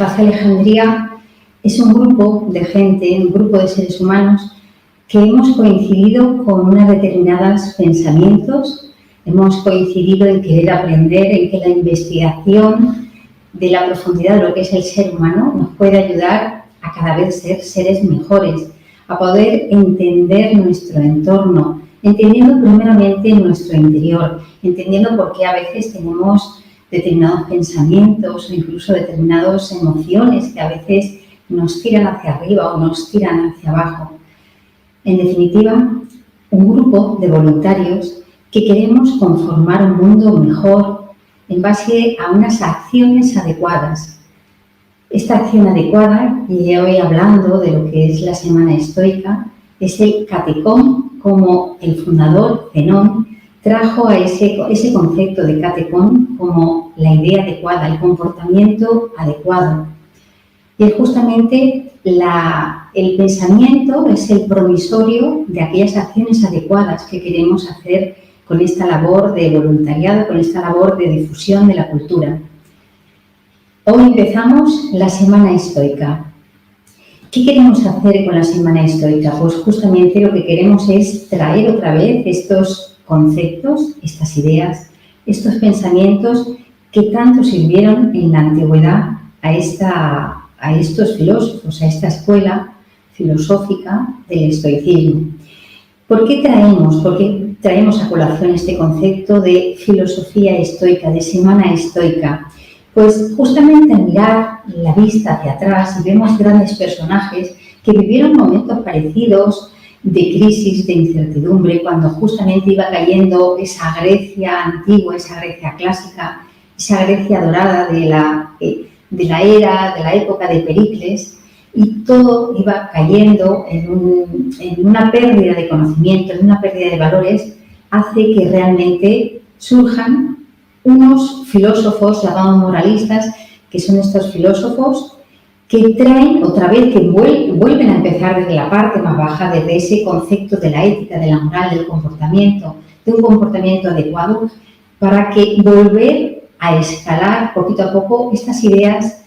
Despacio Alejandría es un grupo de gente, un grupo de seres humanos que hemos coincidido con unos determinados pensamientos, hemos coincidido en querer aprender, en que la investigación de la profundidad de lo que es el ser humano nos puede ayudar a cada vez ser seres mejores, a poder entender nuestro entorno, entendiendo primeramente nuestro interior, entendiendo por qué a veces tenemos determinados pensamientos o incluso determinadas emociones que a veces nos tiran hacia arriba o nos tiran hacia abajo. En definitiva, un grupo de voluntarios que queremos conformar un mundo mejor en base a unas acciones adecuadas. Esta acción adecuada, y hoy hablando de lo que es la Semana Estoica, es el catecón, como el fundador Zenón trajo a ese concepto de catecón como la idea adecuada, el comportamiento adecuado. Y es justamente el pensamiento es el promisorio de aquellas acciones adecuadas que queremos hacer con esta labor de voluntariado, con esta labor de difusión de la cultura. Hoy empezamos la Semana Estoica. ¿Qué queremos hacer con la Semana Estoica? Pues justamente lo que queremos es traer otra vez estos conceptos, estas ideas, estos pensamientos que tanto sirvieron en la antigüedad a estos filósofos, a esta escuela filosófica del estoicismo. ¿Por qué traemos a colación este concepto de filosofía estoica, de semana estoica? Pues justamente al mirar la vista hacia atrás y vemos grandes personajes que vivieron momentos parecidos de crisis, de incertidumbre, cuando justamente iba cayendo esa Grecia antigua, esa Grecia clásica, esa Grecia dorada de la época de Pericles, y todo iba cayendo en una pérdida de conocimiento, en una pérdida de valores, hace que realmente surjan unos filósofos, llamados moralistas, que son estos filósofos que traen otra vez, que vuelven a empezar desde la parte más baja, desde ese concepto de la ética, de la moral, del comportamiento, de un comportamiento adecuado, para que volver a escalar poquito a poco estas ideas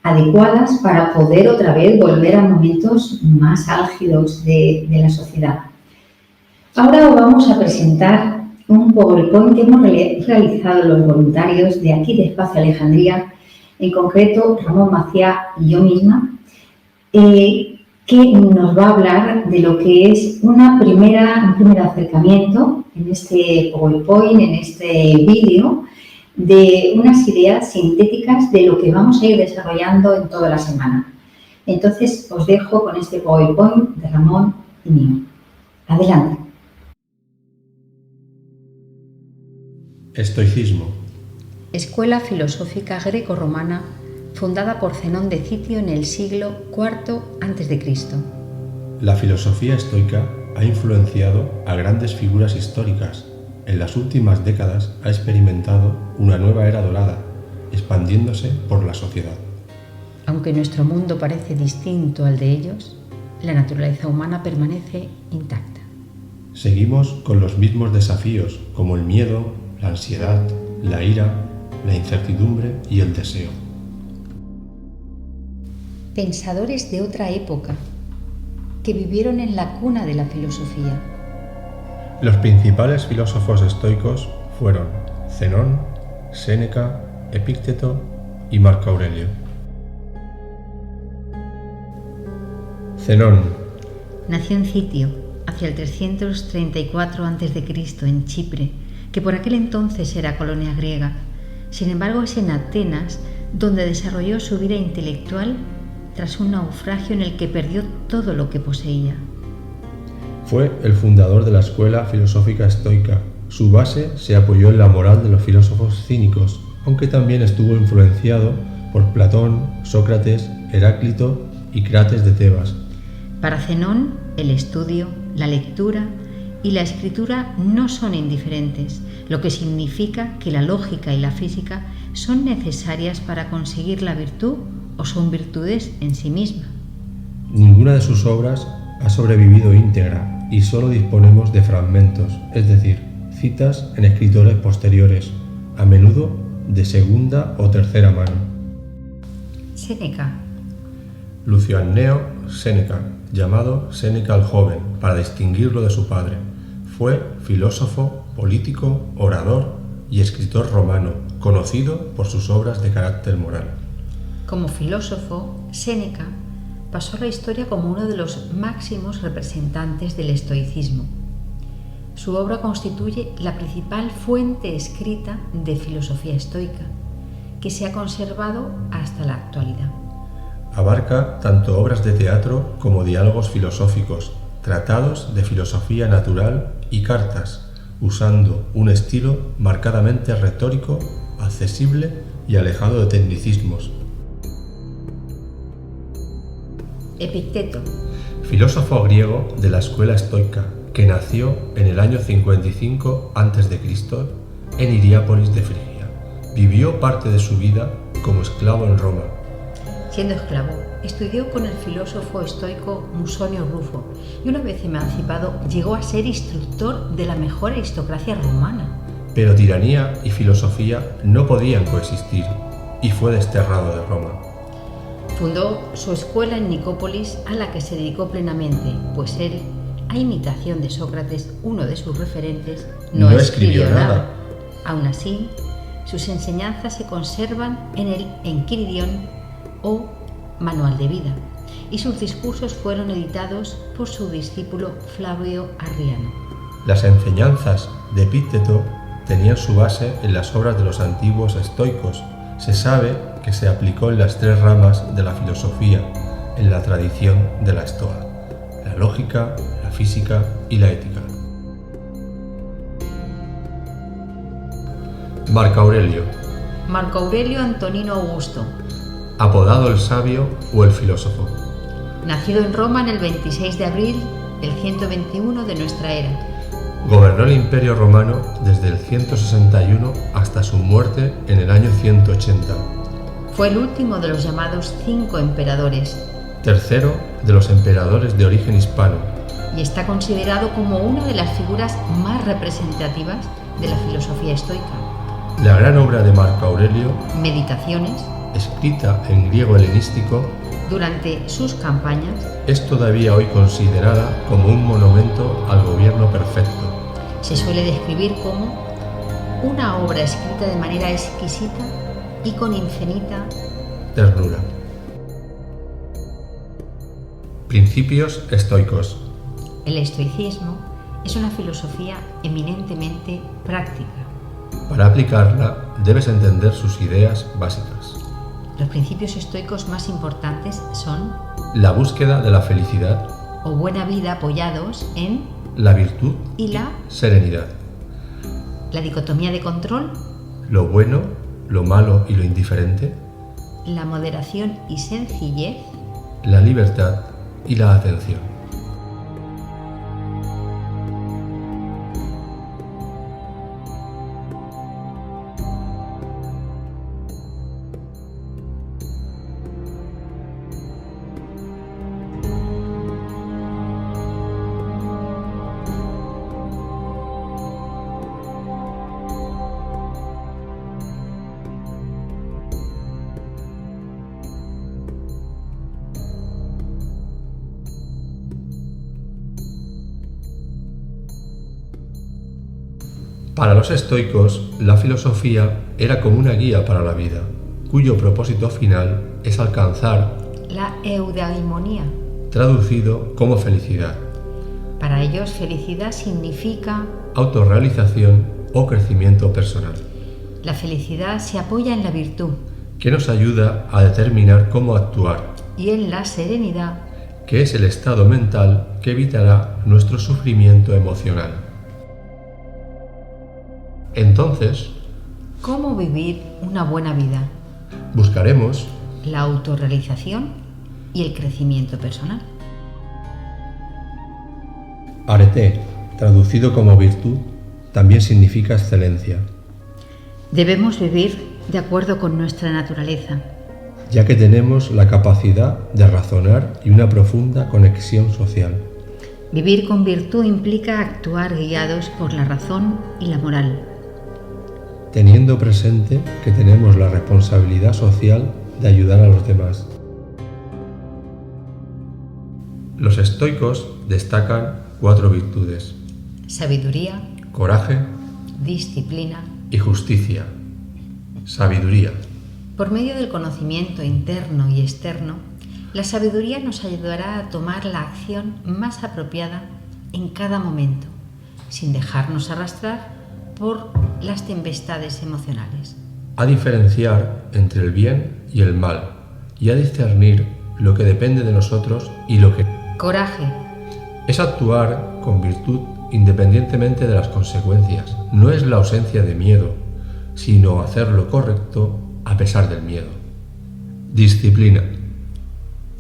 adecuadas para poder otra vez volver a momentos más álgidos de la sociedad. Ahora os vamos a presentar un PowerPoint que hemos realizado los voluntarios de aquí de Espacio Alejandría, en concreto Ramón Maciá y yo misma, que nos va a hablar de lo que es un primer acercamiento en este PowerPoint, en este vídeo, de unas ideas sintéticas de lo que vamos a ir desarrollando en toda la semana. Entonces, os dejo con este PowerPoint de Ramón y mío. Adelante. Estoicismo. Escuela filosófica greco-romana fundada por Zenón de Citio en el siglo IV a.C. La filosofía estoica ha influenciado a grandes figuras históricas. En las últimas décadas ha experimentado una nueva era dorada, expandiéndose por la sociedad. Aunque nuestro mundo parece distinto al de ellos, la naturaleza humana permanece intacta. Seguimos con los mismos desafíos, como el miedo, la ansiedad, la ira, la incertidumbre y el deseo. Pensadores de otra época que vivieron en la cuna de la filosofía. Los principales filósofos estoicos fueron Zenón, Séneca, Epicteto y Marco Aurelio. Zenón nació en Citio hacia el 334 a.C. en Chipre, que por aquel entonces era colonia griega. Sin embargo, es en Atenas donde desarrolló su vida intelectual tras un naufragio en el que perdió todo lo que poseía. Fue el fundador de la escuela filosófica estoica. Su base se apoyó en la moral de los filósofos cínicos, aunque también estuvo influenciado por Platón, Sócrates, Heráclito y Crates de Tebas. Para Zenón, el estudio, la lectura y la escritura no son indiferentes, lo que significa que la lógica y la física son necesarias para conseguir la virtud o son virtudes en sí mismas. Ninguna de sus obras ha sobrevivido íntegra y solo disponemos de fragmentos, es decir, citas en escritores posteriores, a menudo de segunda o tercera mano. Séneca. Lucio Anneo Séneca, llamado Séneca el Joven, para distinguirlo de su padre, fue filósofo, político, orador y escritor romano, conocido por sus obras de carácter moral. Como filósofo, Séneca pasó a la historia como uno de los máximos representantes del estoicismo. Su obra constituye la principal fuente escrita de filosofía estoica, que se ha conservado hasta la actualidad. Abarca tanto obras de teatro como diálogos filosóficos, tratados de filosofía natural y cartas, usando un estilo marcadamente retórico, accesible y alejado de tecnicismos. Epicteto. Filósofo griego de la escuela estoica, que nació en el año 55 a.C. en Hiriápolis de Frigia. Vivió parte de su vida como esclavo en Roma. Siendo esclavo, estudió con el filósofo estoico Musonio Rufo y una vez emancipado llegó a ser instructor de la mejor aristocracia romana. Pero tiranía y filosofía no podían coexistir y fue desterrado de Roma. Fundó su escuela en Nicópolis, a la que se dedicó plenamente, pues él, a imitación de Sócrates, uno de sus referentes, no escribió nada. Aún así, sus enseñanzas se conservan en el Enquiridión o Manual de Vida, y sus discursos fueron editados por su discípulo Flavio Arriano. Las enseñanzas de Epicteto tenían su base en las obras de los antiguos estoicos. Se sabe que se aplicó en las tres ramas de la filosofía en la tradición de la Estoa: la lógica, la física y la ética. Marco Aurelio. Marco Aurelio Antonino Augusto. Apodado el sabio o el filósofo. Nacido en Roma en el 26 de abril del 121 de nuestra era. Gobernó el Imperio Romano desde el 161 hasta su muerte en el año 180. Fue el último de los llamados 5 emperadores. Tercero de los emperadores de origen hispano. Y está considerado como una de las figuras más representativas de la filosofía estoica. La gran obra de Marco Aurelio, Meditaciones, escrita en griego helenístico, durante sus campañas, es todavía hoy considerada como un monumento al gobierno perfecto. Se suele describir como una obra escrita de manera exquisita y con infinita ternura. Principios estoicos. El estoicismo es una filosofía eminentemente práctica. Para aplicarla debes entender sus ideas básicas. Los principios estoicos más importantes son la búsqueda de la felicidad o buena vida apoyados en la virtud y la serenidad, la dicotomía de control, lo bueno, lo malo y lo indiferente, la moderación y sencillez, la libertad y la atención. Para los estoicos, la filosofía era como una guía para la vida, cuyo propósito final es alcanzar la eudaimonía, traducido como felicidad. Para ellos, felicidad significa autorrealización o crecimiento personal. La felicidad se apoya en la virtud, que nos ayuda a determinar cómo actuar, y en la serenidad, que es el estado mental que evitará nuestro sufrimiento emocional. Entonces, ¿cómo vivir una buena vida? Buscaremos la autorrealización y el crecimiento personal. Arete, traducido como virtud, también significa excelencia. Debemos vivir de acuerdo con nuestra naturaleza, ya que tenemos la capacidad de razonar y una profunda conexión social. Vivir con virtud implica actuar guiados por la razón y la moral, teniendo presente que tenemos la responsabilidad social de ayudar a los demás. Los estoicos destacan 4 virtudes: Sabiduría, coraje disciplina. y justicia. Sabiduría. Por medio del conocimiento interno y externo, la sabiduría nos ayudará a tomar la acción más apropiada en cada momento, sin dejarnos arrastrar por las tempestades emocionales. A diferenciar entre el bien y el mal, y a discernir lo que depende de nosotros y lo que Coraje. es actuar con virtud independientemente de las consecuencias. No es la ausencia de miedo, sino hacer lo correcto a pesar del miedo. Disciplina.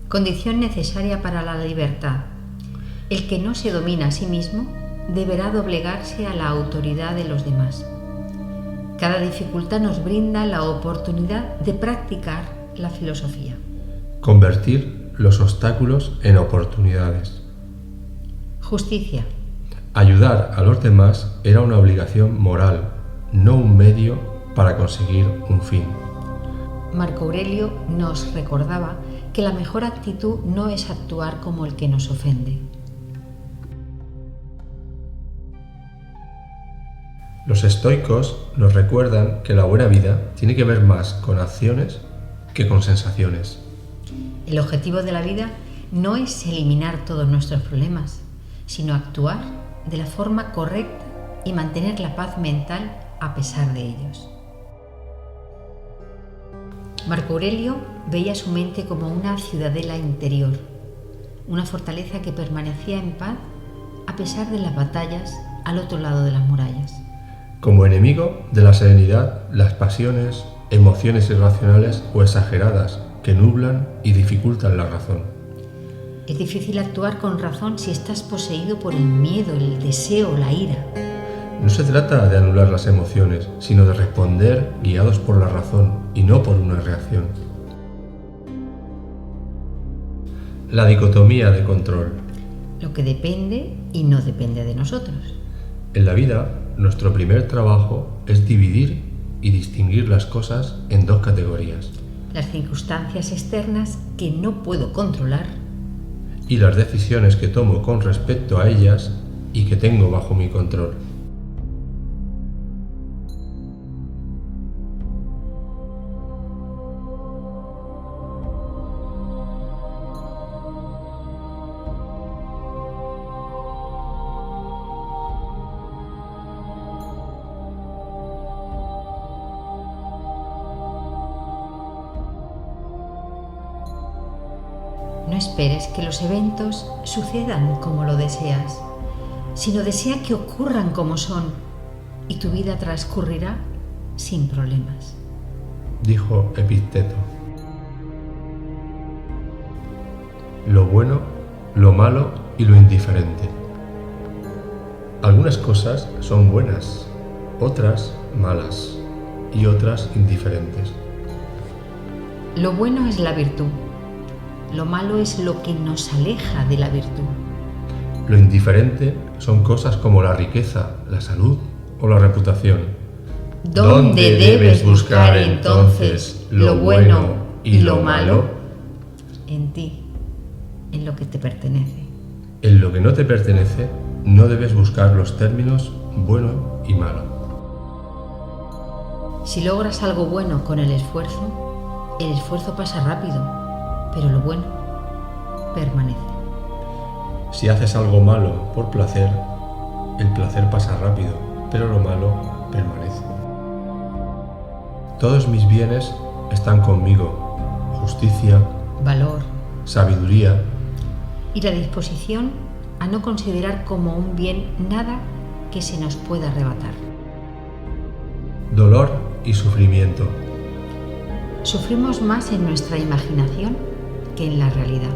Condición necesaria para la libertad. El que no se domina a sí mismo deberá doblegarse a la autoridad de los demás. Cada dificultad nos brinda la oportunidad de practicar la filosofía. Convertir los obstáculos en oportunidades. Justicia. Ayudar a los demás era una obligación moral, no un medio para conseguir un fin. Marco Aurelio nos recordaba que la mejor actitud no es actuar como el que nos ofende. Los estoicos nos recuerdan que la buena vida tiene que ver más con acciones que con sensaciones. El objetivo de la vida no es eliminar todos nuestros problemas, sino actuar de la forma correcta y mantener la paz mental a pesar de ellos. Marco Aurelio veía su mente como una ciudadela interior, una fortaleza que permanecía en paz a pesar de las batallas al otro lado de las murallas. Como enemigo de la serenidad, las pasiones, emociones irracionales o exageradas que nublan y dificultan la razón. Es difícil actuar con razón si estás poseído por el miedo, el deseo, la ira. No se trata de anular las emociones, sino de responder guiados por la razón y no por una reacción. La dicotomía de control. Lo que depende y no depende de nosotros. En la vida, nuestro primer trabajo es dividir y distinguir las cosas en 2 categorías. Las circunstancias externas que no puedo controlar Y las decisiones que tomo con respecto a ellas y que tengo bajo mi control. No esperes que los eventos sucedan como lo deseas, sino desea que ocurran como son y tu vida transcurrirá sin problemas. Dijo Epicteto. Lo bueno, lo malo y lo indiferente. Algunas cosas son buenas, otras malas y otras indiferentes. Lo bueno es la virtud. Lo malo es lo que nos aleja de la virtud. Lo indiferente son cosas como la riqueza, la salud o la reputación. ¿Dónde debes buscar entonces lo bueno y lo malo? En ti, en lo que te pertenece. En lo que no te pertenece, no debes buscar los términos bueno y malo. Si logras algo bueno con el esfuerzo pasa rápido, pero lo bueno permanece. Si haces algo malo por placer, el placer pasa rápido, pero lo malo permanece. Todos mis bienes están conmigo: justicia, Valor sabiduría, y la disposición a no considerar como un bien nada que se nos pueda arrebatar. dolor y sufrimiento. Sufrimos más en nuestra imaginación que en la realidad.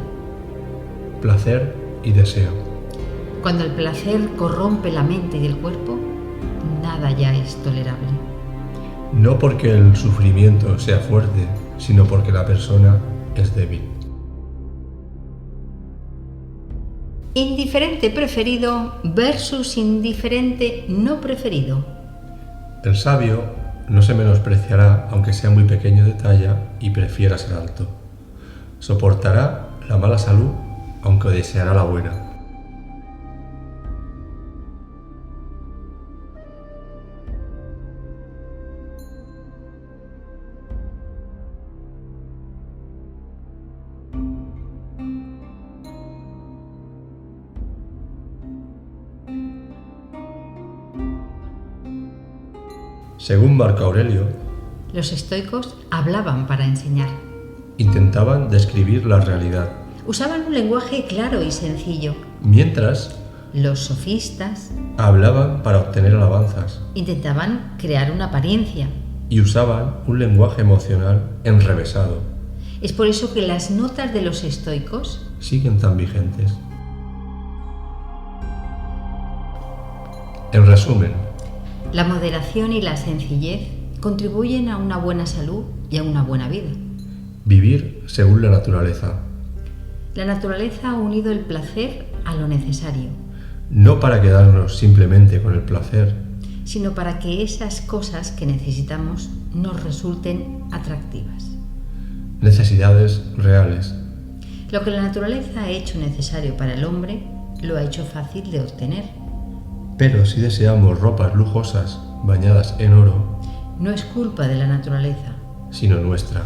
Placer y deseo. Cuando el placer corrompe la mente y el cuerpo, nada ya es tolerable. No porque el sufrimiento sea fuerte, sino porque la persona es débil. Indiferente preferido versus indiferente no preferido. El sabio no se menospreciará aunque sea muy pequeño de talla y prefiera ser alto. Soportará la mala salud aunque deseará la buena. Según Marco Aurelio, Los estoicos hablaban para enseñar. intentaban describir la realidad, Usaban un lenguaje claro y sencillo. mientras Los sofistas hablaban para obtener alabanzas intentaban crear una apariencia. y usaban un lenguaje emocional enrevesado. Es por eso que las notas de los estoicos Siguen tan vigentes. En resumen, La moderación y la sencillez contribuyen a una buena salud y a una buena vida. vivir según la naturaleza, La naturaleza ha unido el placer a lo necesario, no para quedarnos simplemente con el placer, sino para que esas cosas que necesitamos nos resulten atractivas. necesidades reales. Lo que la naturaleza ha hecho necesario para el hombre, lo ha hecho fácil de obtener. Pero si deseamos ropas lujosas bañadas en oro, No es culpa de la naturaleza. sino nuestra.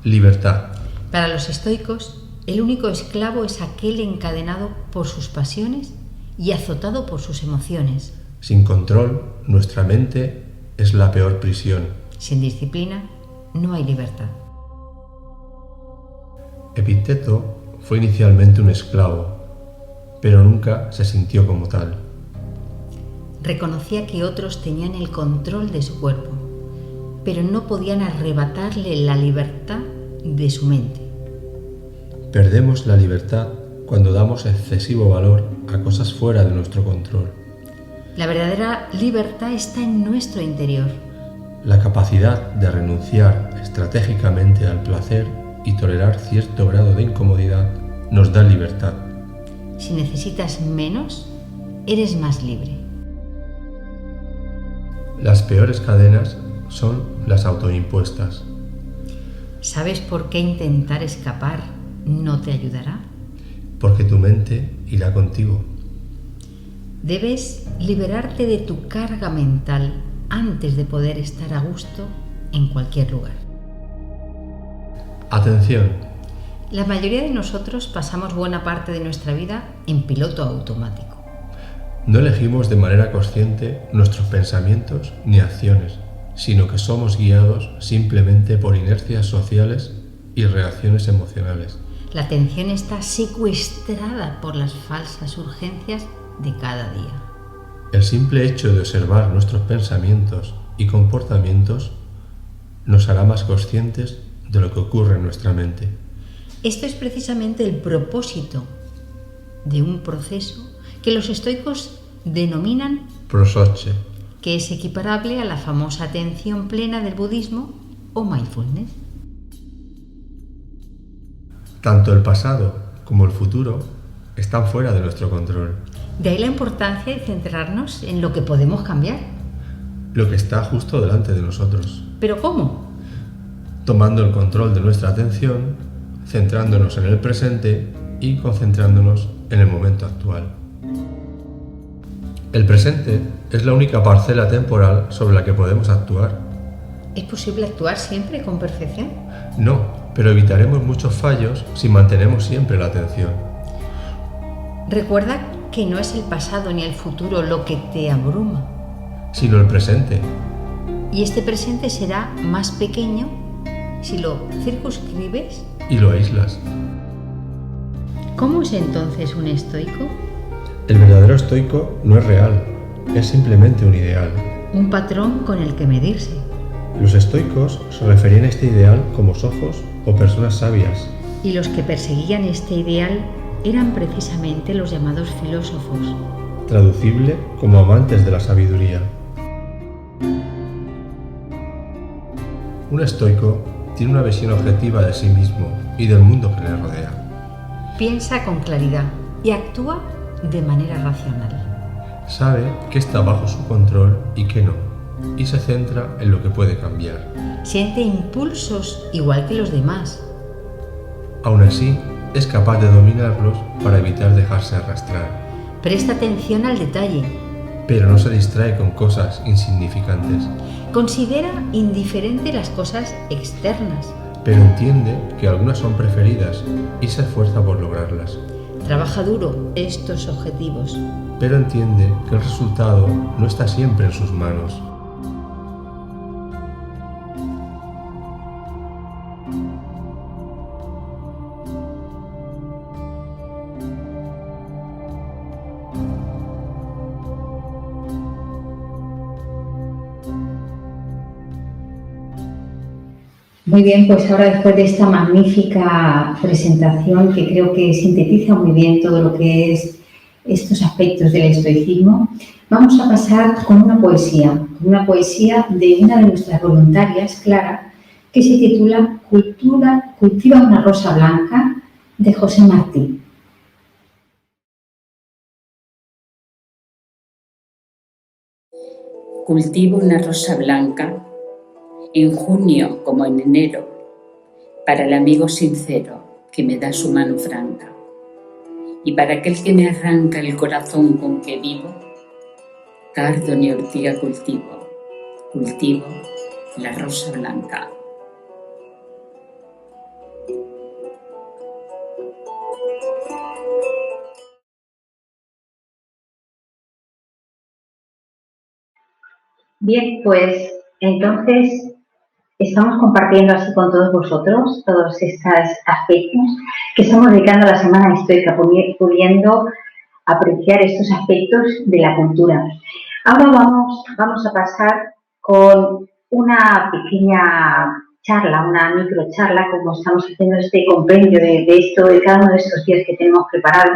Libertad. Para los estoicos, el único esclavo es aquel encadenado por sus pasiones y azotado por sus emociones. Sin control, nuestra mente es la peor prisión. Sin disciplina, no hay libertad. Epicteto fue inicialmente un esclavo, pero nunca se sintió como tal. Reconocía que otros tenían el control de su cuerpo, pero no podían arrebatarle la libertad de su mente. Perdemos la libertad cuando damos excesivo valor a cosas fuera de nuestro control. La verdadera libertad está en nuestro interior. La capacidad de renunciar estratégicamente al placer y tolerar cierto grado de incomodidad nos da libertad. Si necesitas menos, eres más libre. Las peores cadenas son las autoimpuestas. ¿Sabes por qué intentar escapar no te ayudará? Porque tu mente irá contigo. Debes liberarte de tu carga mental antes de poder estar a gusto en cualquier lugar. Atención, La mayoría de nosotros pasamos buena parte de nuestra vida en piloto automático. no elegimos de manera consciente nuestros pensamientos ni acciones, sino que somos guiados simplemente por inercias sociales y reacciones emocionales. La atención está secuestrada por las falsas urgencias de cada día. El simple hecho de observar nuestros pensamientos y comportamientos nos hará más conscientes de lo que ocurre en nuestra mente. Esto es precisamente el propósito de un proceso que los estoicos denominan, Prosoche. que es equiparable a la famosa atención plena del budismo o mindfulness. Tanto el pasado como el futuro están fuera de nuestro control. De ahí la importancia de centrarnos en lo que podemos cambiar. Lo que está justo delante de nosotros. ¿Pero cómo? Tomando el control de nuestra atención, centrándonos en el presente y concentrándonos en el momento actual. El presente es la única parcela temporal sobre la que podemos actuar. ¿Es posible actuar siempre con perfección? No, pero evitaremos muchos fallos si mantenemos siempre la atención. Recuerda que no es el pasado ni el futuro lo que te abruma. Sino el presente. Y este presente será más pequeño si lo circunscribes. Y lo aíslas. ¿Cómo es entonces un estoico? El verdadero estoico no es real, es simplemente un ideal. Un patrón con el que medirse. Los estoicos se referían a este ideal como sofos o personas sabias. Y los que perseguían este ideal eran precisamente los llamados filósofos. Traducible como amantes de la sabiduría. Un estoico tiene una visión objetiva de sí mismo y del mundo que le rodea. Piensa con claridad y actúa de manera racional. Sabe qué está bajo su control y qué no. y se centra en lo que puede cambiar. Siente impulsos igual que los demás. Aún así, es capaz de dominarlos para evitar dejarse arrastrar. Presta atención al detalle. Pero no se distrae con cosas insignificantes. Considera indiferente las cosas externas. Pero entiende que algunas son preferidas y se esfuerza por lograrlas. Trabaja duro estos objetivos. Pero entiende que el resultado no está siempre en sus manos. Muy bien, pues ahora después de esta magnífica presentación que creo que sintetiza muy bien todo lo que es estos aspectos del estoicismo, vamos a pasar con una poesía de una de nuestras voluntarias, Clara, que se titula Cultiva una rosa blanca, de José Martí. Cultivo una rosa blanca en junio como en enero, para el amigo sincero que me da su mano franca, y para aquel que me arranca el corazón con que vivo, cardo ni ortiga cultivo la rosa blanca. Bien, pues entonces estamos compartiendo así con todos vosotros todos estos aspectos que estamos dedicando a la Semana Estoica, pudiendo apreciar estos aspectos de la cultura. Ahora vamos a pasar con una pequeña charla, una microcharla, como estamos haciendo este compendio de cada uno de estos días que tenemos preparado.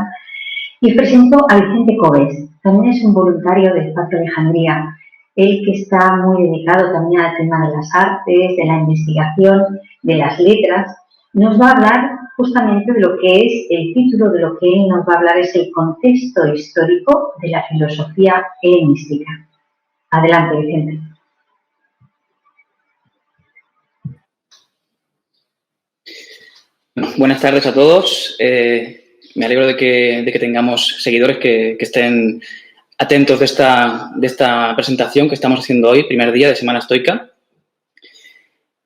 Y os presento a Vicente Cobes, también es un voluntario de Espacio Alejandría. Él que está muy dedicado también al tema de las artes, de la investigación, de las letras, nos va a hablar justamente de lo que es el título de lo que él nos va a hablar, es el contexto histórico de la filosofía helenística. Adelante, Vicente. Buenas tardes a todos. Me alegro de que tengamos seguidores que estén atentos de esta presentación que estamos haciendo hoy, primer día de Semana Estoica.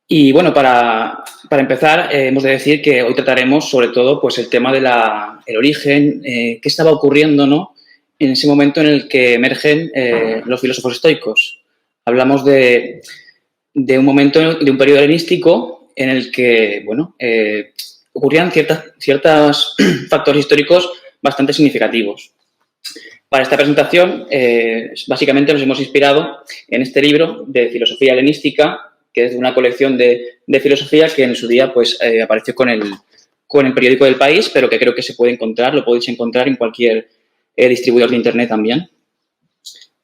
Y bueno, para empezar, hemos de decir que hoy trataremos sobre todo pues, el tema del origen, qué estaba ocurriendo, ¿no?, en ese momento en el que emergen los filósofos estoicos. Hablamos de un momento, de un periodo helenístico en el que, bueno, ocurrían ciertos factores históricos bastante significativos. Para esta presentación, básicamente nos hemos inspirado en este libro de filosofía helenística, que es de una colección de filosofía que en su día pues, apareció con el periódico del País, pero que creo que se puede encontrar, lo podéis encontrar en cualquier distribuidor de Internet también,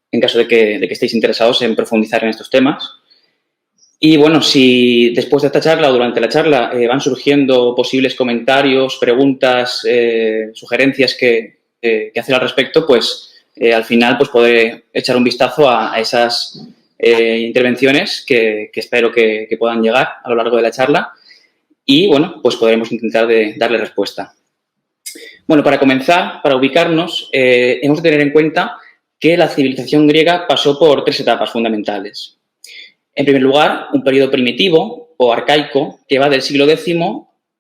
en caso de que estéis interesados en profundizar en estos temas. Y bueno, si después de esta charla o durante la charla van surgiendo posibles comentarios, preguntas, sugerencias que hacer al respecto, pues al final pues podré echar un vistazo a esas intervenciones que espero que puedan llegar a lo largo de la charla y bueno, pues podremos intentar darle respuesta. Bueno, para comenzar, para ubicarnos, hemos de tener en cuenta que la civilización griega pasó por 3 etapas fundamentales. En primer lugar, un periodo primitivo o arcaico que va del siglo X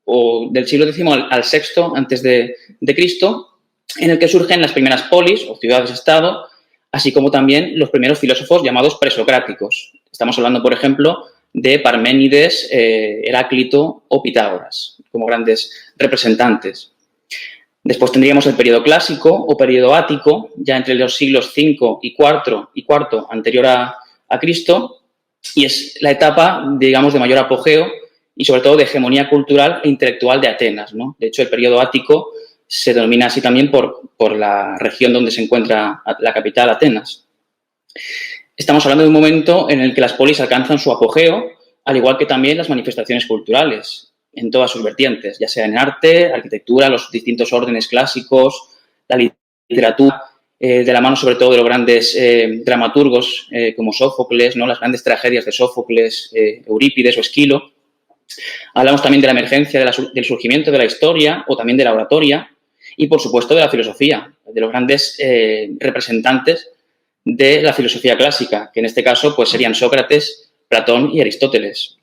o del siglo X al VI antes de Cristo, en el que surgen las primeras polis o ciudades-estado, así como también los primeros filósofos llamados presocráticos. Estamos hablando, por ejemplo, de Parménides, Heráclito o Pitágoras, como grandes representantes. Después tendríamos el periodo clásico o periodo ático, ya entre los siglos V y IV anterior a Cristo, y es la etapa, digamos, de mayor apogeo y sobre todo de hegemonía cultural e intelectual de Atenas, ¿no? De hecho, el periodo ático se denomina así también por la región donde se encuentra la capital, Atenas. Estamos hablando de un momento en el que las polis alcanzan su apogeo, al igual que también las manifestaciones culturales, en todas sus vertientes, ya sea en arte, arquitectura, los distintos órdenes clásicos, la literatura de la mano sobre todo de los grandes dramaturgos como Sófocles, ¿no? Las grandes tragedias de Sófocles, Eurípides o Esquilo. Hablamos también de la emergencia del surgimiento de la historia o también de la oratoria y, por supuesto, de la filosofía, de los grandes representantes de la filosofía clásica, que en este caso pues, serían Sócrates, Platón y Aristóteles.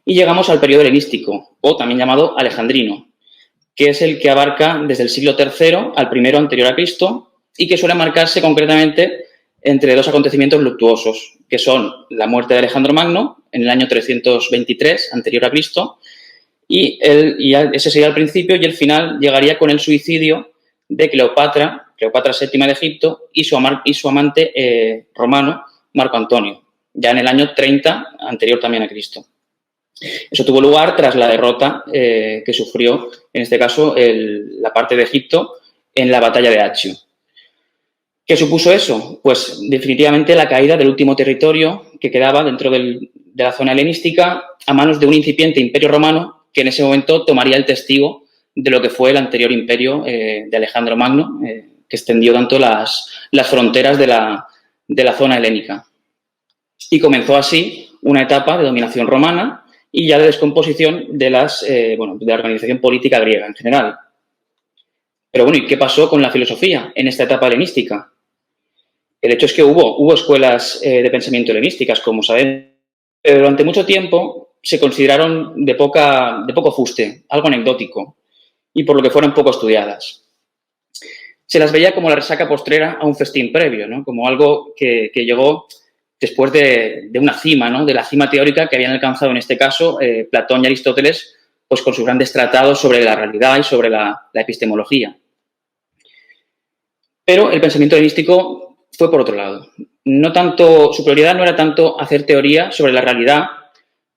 Y llegamos al periodo helenístico, o también llamado alejandrino, que es el que abarca desde el siglo III al primero anterior a Cristo y que suele marcarse concretamente entre dos acontecimientos luctuosos, que son la muerte de Alejandro Magno en el año 323 anterior a Cristo y ese sería el principio y el final llegaría con el suicidio de Cleopatra VII de Egipto y su amante romano, Marco Antonio, ya en el año 30 anterior también a Cristo. Eso tuvo lugar tras la derrota que sufrió, en este caso, la parte de Egipto en la batalla de Accio. ¿Qué supuso eso? Pues definitivamente la caída del último territorio que quedaba dentro de la zona helenística a manos de un incipiente imperio romano que en ese momento tomaría el testigo de lo que fue el anterior imperio de Alejandro Magno, que extendió tanto las fronteras de la zona helénica. Y comenzó así una etapa de dominación romana y ya de descomposición de la organización política griega en general. Pero bueno, ¿y qué pasó con la filosofía en esta etapa helenística? El hecho es que hubo escuelas de pensamiento helenísticas, como sabemos, pero durante mucho tiempo se consideraron de poco fuste, algo anecdótico, y por lo que fueron poco estudiadas. Se las veía como la resaca postrera a un festín previo, ¿no? Como algo que llegó después de una cima, ¿no? De la cima teórica que habían alcanzado en este caso Platón y Aristóteles, pues con sus grandes tratados sobre la realidad y sobre la epistemología. Pero el pensamiento helenístico fue por otro lado. Su prioridad no era tanto hacer teoría sobre la realidad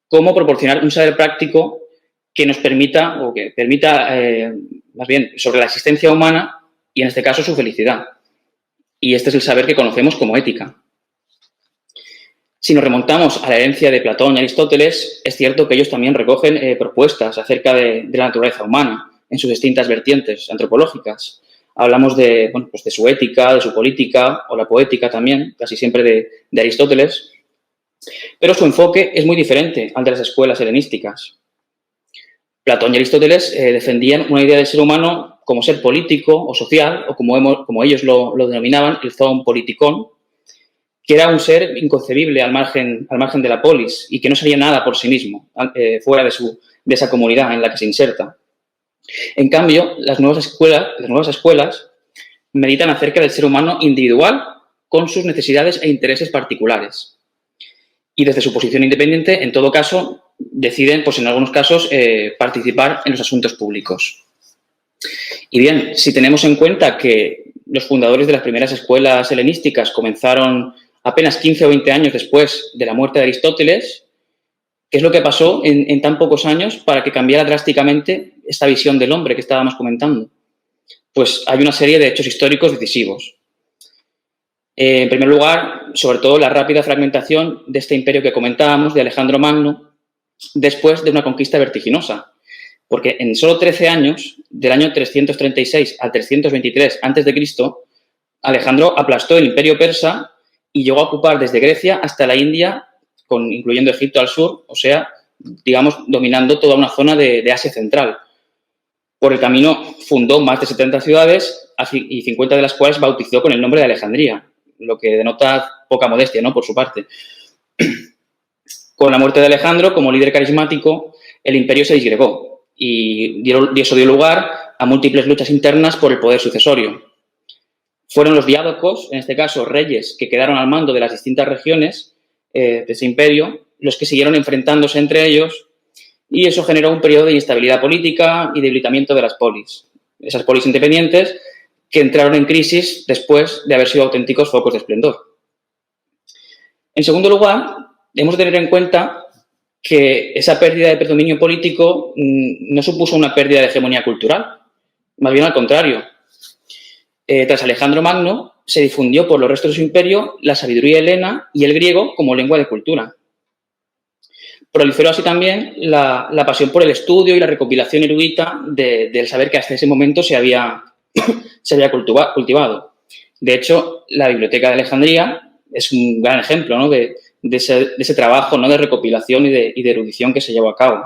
como proporcionar un saber práctico que nos permita, más bien, sobre la existencia humana y, en este caso, su felicidad. Y este es el saber que conocemos como ética. Si nos remontamos a la herencia de Platón y Aristóteles, es cierto que ellos también recogen propuestas acerca de la naturaleza humana en sus distintas vertientes antropológicas. Hablamos de su ética, de su política o la poética también, casi siempre de Aristóteles, pero su enfoque es muy diferente al de las escuelas helenísticas. Platón y Aristóteles defendían una idea del ser humano como ser político o social, o como ellos lo denominaban, el zoon politikon, que era un ser inconcebible al margen de la polis y que no sería nada por sí mismo, fuera de esa comunidad en la que se inserta. En cambio, las nuevas escuelas meditan acerca del ser humano individual con sus necesidades e intereses particulares. Y desde su posición independiente, en todo caso, deciden, pues en algunos casos, participar en los asuntos públicos. Y bien, si tenemos en cuenta que los fundadores de las primeras escuelas helenísticas comenzaron apenas 15 o 20 años después de la muerte de Aristóteles, ¿qué es lo que pasó en tan pocos años para que cambiara drásticamente esta visión del hombre que estábamos comentando? Pues hay una serie de hechos históricos decisivos. En primer lugar, sobre todo la rápida fragmentación de este imperio que comentábamos, de Alejandro Magno, después de una conquista vertiginosa. Porque en solo 13 años, del año 336 al 323 a.C., Alejandro aplastó el imperio persa y llegó a ocupar desde Grecia hasta la India, incluyendo Egipto al sur, o sea, digamos, dominando toda una zona de Asia Central. Por el camino fundó más de 70 ciudades y 50 de las cuales bautizó con el nombre de Alejandría, lo que denota poca modestia, ¿no?, por su parte. Con la muerte de Alejandro, como líder carismático, el imperio se disgregó y eso dio lugar a múltiples luchas internas por el poder sucesorio. Fueron los diádocos, en este caso reyes, que quedaron al mando de las distintas regiones de ese imperio, los que siguieron enfrentándose entre ellos, y eso generó un periodo de inestabilidad política y debilitamiento de las polis. Esas polis independientes que entraron en crisis después de haber sido auténticos focos de esplendor. En segundo lugar, hemos de tener en cuenta que esa pérdida de predominio político no supuso una pérdida de hegemonía cultural, más bien al contrario. Tras Alejandro Magno, se difundió por los restos de su imperio la sabiduría helena y el griego como lengua de cultura. Proliferó así también la pasión por el estudio y la recopilación erudita del saber que hasta ese momento se había cultivado. De hecho, la Biblioteca de Alejandría es un gran ejemplo, ¿no?, de ese trabajo, ¿no?, de recopilación y de erudición que se llevó a cabo.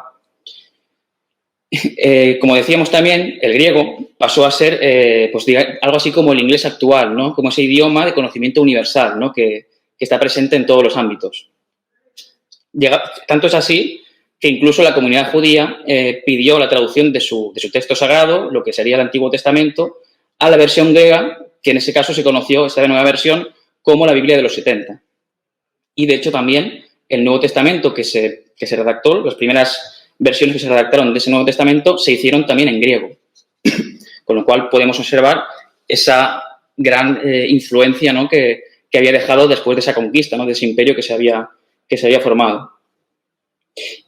Como decíamos también, el griego pasó a ser pues, algo así como el inglés actual, ¿no?, como ese idioma de conocimiento universal, ¿no?, que está presente en todos los ámbitos. Tanto es así que incluso la comunidad judía pidió la traducción de su texto sagrado, lo que sería el Antiguo Testamento, a la versión griega, que en ese caso se conoció, esta nueva versión, como la Biblia de los 70. Y, de hecho, también el Nuevo Testamento que se redactó, las primeras versiones que se redactaron de ese Nuevo Testamento, se hicieron también en griego. Con lo cual podemos observar esa gran influencia, ¿no?, que había dejado después de esa conquista, ¿no?, de ese imperio que se había formado.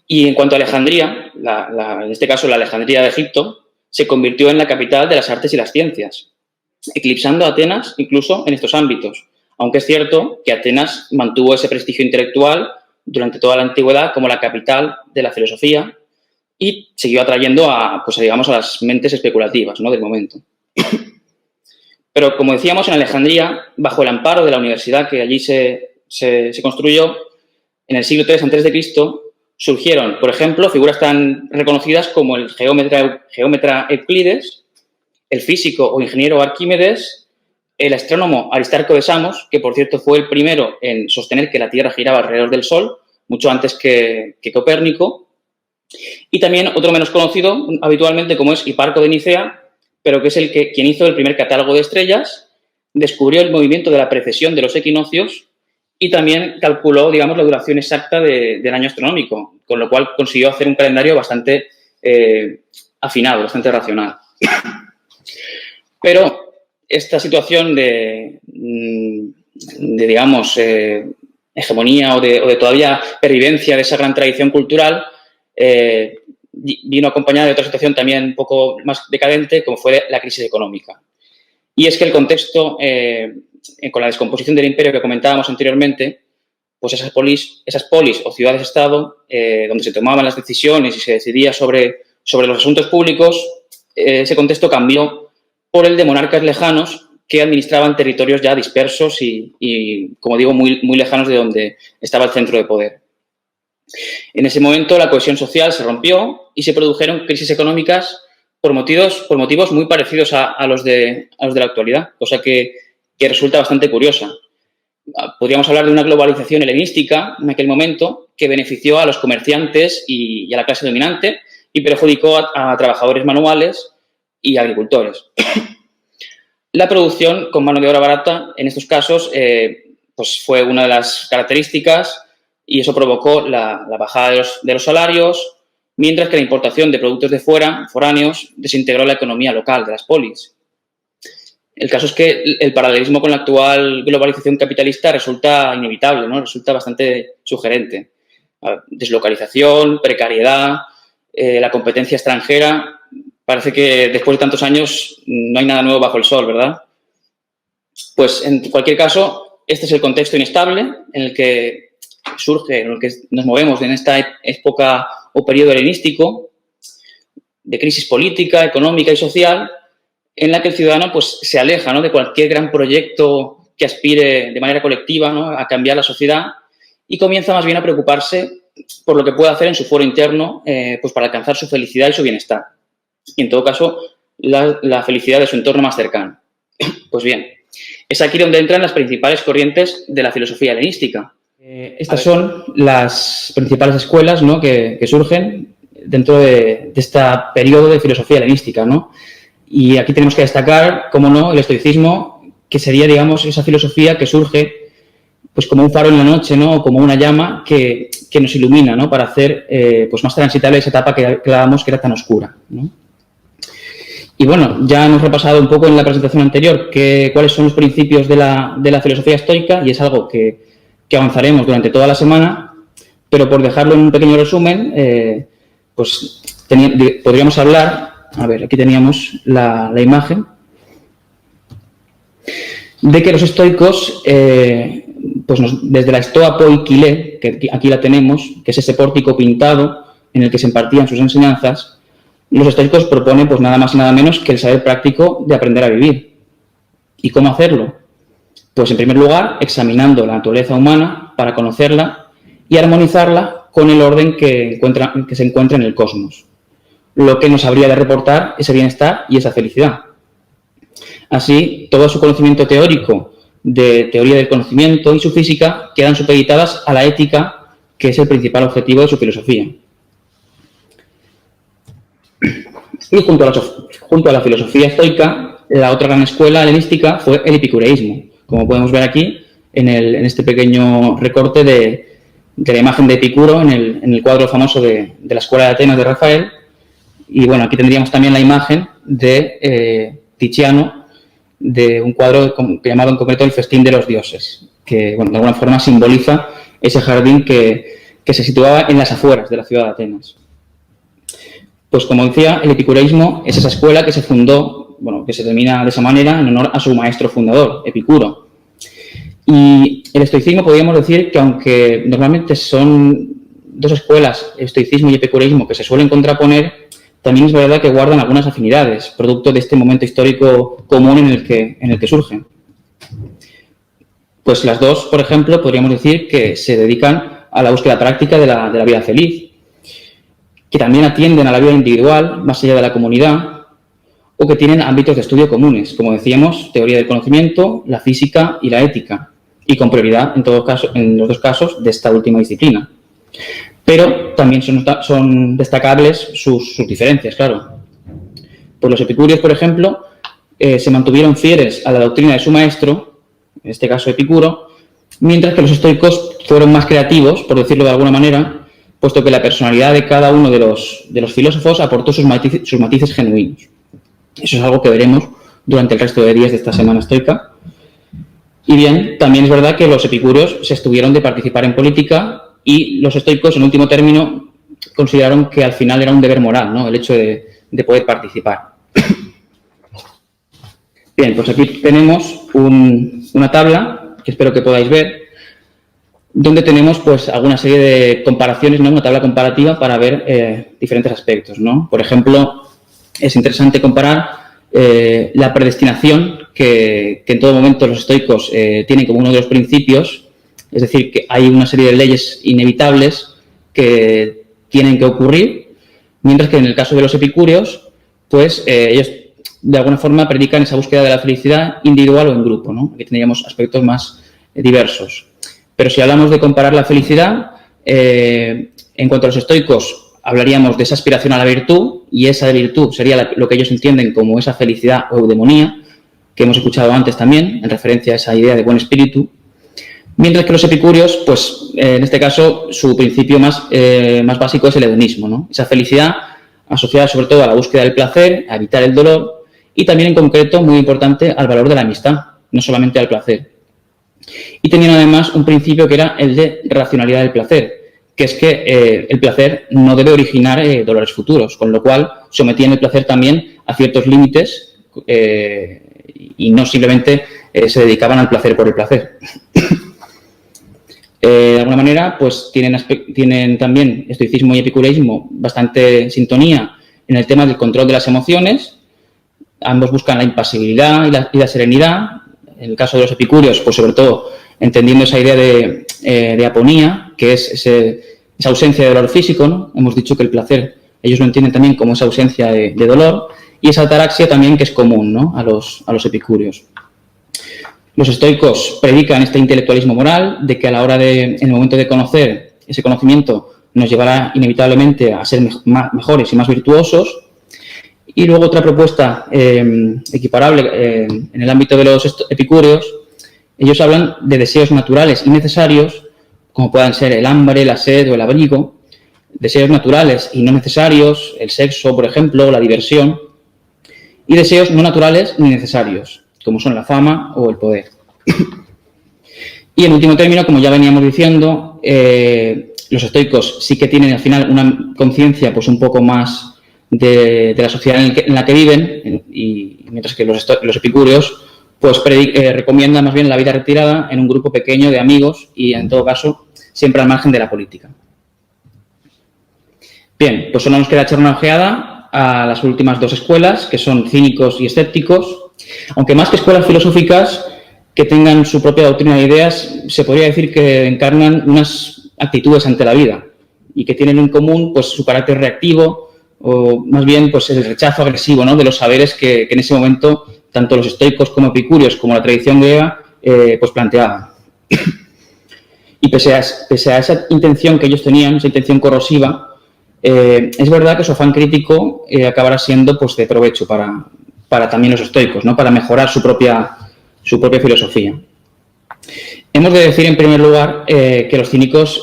Y en cuanto a Alejandría, en este caso la Alejandría de Egipto, se convirtió en la capital de las artes y las ciencias, eclipsando a Atenas incluso en estos ámbitos, aunque es cierto que Atenas mantuvo ese prestigio intelectual durante toda la antigüedad como la capital de la filosofía y siguió atrayendo a las mentes especulativas, ¿no?, del momento. Pero, como decíamos, en Alejandría, bajo el amparo de la universidad que allí se construyó, en el siglo III a.C., surgieron, por ejemplo, figuras tan reconocidas como el geómetra Euclides, el físico o ingeniero Arquímedes, el astrónomo Aristarco de Samos, que, por cierto, fue el primero en sostener que la Tierra giraba alrededor del Sol, mucho antes que Copérnico, y también otro menos conocido habitualmente como es Hiparco de Nicea, pero que es quien hizo el primer catálogo de estrellas, descubrió el movimiento de la precesión de los equinoccios y también calculó, digamos, la duración exacta del año astronómico, con lo cual consiguió hacer un calendario bastante afinado, bastante racional. Pero esta situación de digamos, hegemonía o de todavía pervivencia de esa gran tradición cultural vino acompañada de otra situación también un poco más decadente, como fue la crisis económica. Y es que el contexto, con la descomposición del imperio que comentábamos anteriormente, pues esas polis o ciudades-estado, donde se tomaban las decisiones y se decidía sobre los asuntos públicos, ese contexto cambió por el de monarcas lejanos que administraban territorios ya dispersos y como digo, muy, muy lejanos de donde estaba el centro de poder. En ese momento la cohesión social se rompió y se produjeron crisis económicas por motivos muy parecidos a los de la actualidad, cosa que resulta bastante curiosa. Podríamos hablar de una globalización helenística en aquel momento que benefició a los comerciantes y a la clase dominante y perjudicó a trabajadores manuales y agricultores. La producción con mano de obra barata, en estos casos, pues fue una de las características y eso provocó la bajada de los salarios, mientras que la importación de productos de fuera, foráneos, desintegró la economía local de las polis. El caso es que el paralelismo con la actual globalización capitalista resulta inevitable, ¿no? Resulta bastante sugerente. Deslocalización, precariedad, la competencia extranjera. Parece que después de tantos años no hay nada nuevo bajo el sol, ¿verdad? Pues, en cualquier caso, este es el contexto inestable en el que surge, en el que nos movemos en esta época o periodo helenístico de crisis política, económica y social, en la que el ciudadano pues, se aleja, ¿no?, de cualquier gran proyecto que aspire de manera colectiva, ¿no?, a cambiar la sociedad y comienza más bien a preocuparse por lo que puede hacer en su foro interno pues para alcanzar su felicidad y su bienestar. Y, en todo caso, la felicidad de su entorno más cercano. Pues bien, es aquí donde entran las principales corrientes de la filosofía helenística. Estas son las principales escuelas, ¿no?, que surgen dentro de este periodo de filosofía helenística, ¿no? Y aquí tenemos que destacar, cómo no, el estoicismo, que sería, digamos, esa filosofía que surge pues como un faro en la noche, ¿no?, o como una llama que nos ilumina, ¿no?, para hacer pues más transitable esa etapa que hablábamos que era tan oscura, ¿no? Y bueno, ya hemos repasado un poco en la presentación anterior cuáles son los principios de la filosofía estoica y es algo que avanzaremos durante toda la semana, pero por dejarlo en un pequeño resumen, pues podríamos hablar, a ver, aquí teníamos la imagen, de que los estoicos, pues desde la Stoa Poikile, que aquí la tenemos, que es ese pórtico pintado en el que se impartían sus enseñanzas, los estoicos proponen pues nada más y nada menos que el saber práctico de aprender a vivir. ¿Y cómo hacerlo? Pues en primer lugar, examinando la naturaleza humana para conocerla y armonizarla con el orden que se encuentra en el cosmos, lo que nos habría de reportar ese bienestar y esa felicidad. Así, todo su conocimiento teórico de teoría del conocimiento y su física quedan supeditadas a la ética, que es el principal objetivo de su filosofía. Y junto a la filosofía estoica, la otra gran escuela helenística fue el epicureísmo, como podemos ver aquí en este pequeño recorte de la imagen de Epicuro en el cuadro famoso de la Escuela de Atenas de Rafael. Y bueno, aquí tendríamos también la imagen de Tiziano, de un cuadro llamado en concreto El festín de los dioses, que bueno, de alguna forma simboliza ese jardín que se situaba en las afueras de la ciudad de Atenas. Pues como decía, el epicureísmo es esa escuela que se fundó, bueno, que se denomina de esa manera en honor a su maestro fundador, Epicuro. Y el estoicismo podríamos decir que aunque normalmente son dos escuelas, estoicismo y epicureísmo, que se suelen contraponer, también es verdad que guardan algunas afinidades, producto de este momento histórico común en el que surgen. Pues las dos, por ejemplo, podríamos decir que se dedican a la búsqueda práctica de la vida feliz, que también atienden a la vida individual, más allá de la comunidad, o que tienen ámbitos de estudio comunes, como decíamos, teoría del conocimiento, la física y la ética, y con prioridad en los dos casos de esta última disciplina. Pero también son destacables sus diferencias, claro. Pues los epicúreos, por ejemplo, se mantuvieron fieles a la doctrina de su maestro, en este caso Epicuro, mientras que los estoicos fueron más creativos, por decirlo de alguna manera, puesto que la personalidad de cada uno de los filósofos aportó sus matices genuinos. Eso es algo que veremos durante el resto de días de esta semana estoica. Y bien, también es verdad que los epicúreos se abstuvieron de participar en política y los estoicos, en último término, consideraron que al final era un deber moral, ¿no?, el hecho de poder participar. Bien, pues aquí tenemos una tabla que espero que podáis ver, donde tenemos pues alguna serie de comparaciones, ¿no?, una tabla comparativa para ver diferentes aspectos, ¿no? Por ejemplo, es interesante comparar la predestinación que en todo momento los estoicos tienen como uno de los principios, es decir, que hay una serie de leyes inevitables que tienen que ocurrir, mientras que en el caso de los epicúreos, pues ellos de alguna forma predican esa búsqueda de la felicidad individual o en grupo, ¿no? Aquí tendríamos aspectos más diversos. Pero si hablamos de comparar la felicidad, en cuanto a los estoicos, hablaríamos de esa aspiración a la virtud, y esa virtud sería lo que ellos entienden como esa felicidad o eudemonía, que hemos escuchado antes también, en referencia a esa idea de buen espíritu. Mientras que los epicúreos, pues en este caso, su principio más básico es el hedonismo, ¿no? Esa felicidad asociada sobre todo a la búsqueda del placer, a evitar el dolor, y también en concreto, muy importante, al valor de la amistad, no solamente al placer. Y tenían además un principio que era el de racionalidad del placer, que es que el placer no debe originar dolores futuros, con lo cual sometían el placer también a ciertos límites y no simplemente se dedicaban al placer por el placer. De alguna manera, pues tienen también estoicismo y epicureísmo bastante sintonía en el tema del control de las emociones. Ambos buscan la impasibilidad y la serenidad. En el caso de los epicúreos, pues sobre todo entendiendo esa idea de aponía, que es esa ausencia de dolor físico, ¿no? Hemos dicho que el placer ellos lo entienden también como esa ausencia de dolor, y esa ataraxia también que es común, ¿no?, a los epicúreos. Los estoicos predican este intelectualismo moral, de que a la hora en el momento de conocer, ese conocimiento nos llevará inevitablemente a ser mejores y más virtuosos. Y luego otra propuesta equiparable en el ámbito de los epicúreos, ellos hablan de deseos naturales y necesarios, como puedan ser el hambre, la sed o el abrigo, deseos naturales y no necesarios, el sexo, por ejemplo, o la diversión, y deseos no naturales ni necesarios, como son la fama o el poder. Y en último término, como ya veníamos diciendo, los estoicos sí que tienen al final una conciencia pues un poco más de la sociedad en la que viven, y mientras que los epicúreos pues recomiendan más bien la vida retirada en un grupo pequeño de amigos y en todo caso siempre al margen de la política. Bien, pues solo nos queda echar una ojeada a las últimas dos escuelas, que son cínicos y escépticos, aunque más que escuelas filosóficas, que tengan su propia doctrina de ideas, se podría decir que encarnan unas actitudes ante la vida y que tienen en común pues su carácter reactivo o más bien pues el rechazo agresivo, ¿no?, de los saberes que en ese momento tanto los estoicos como epicúreos como la tradición griega pues planteaban. Y pese a esa intención que ellos tenían, esa intención corrosiva, es verdad que su afán crítico acabará siendo pues de provecho para también los estoicos, ¿no?, para mejorar su propia filosofía. Hemos de decir, en primer lugar, que los cínicos,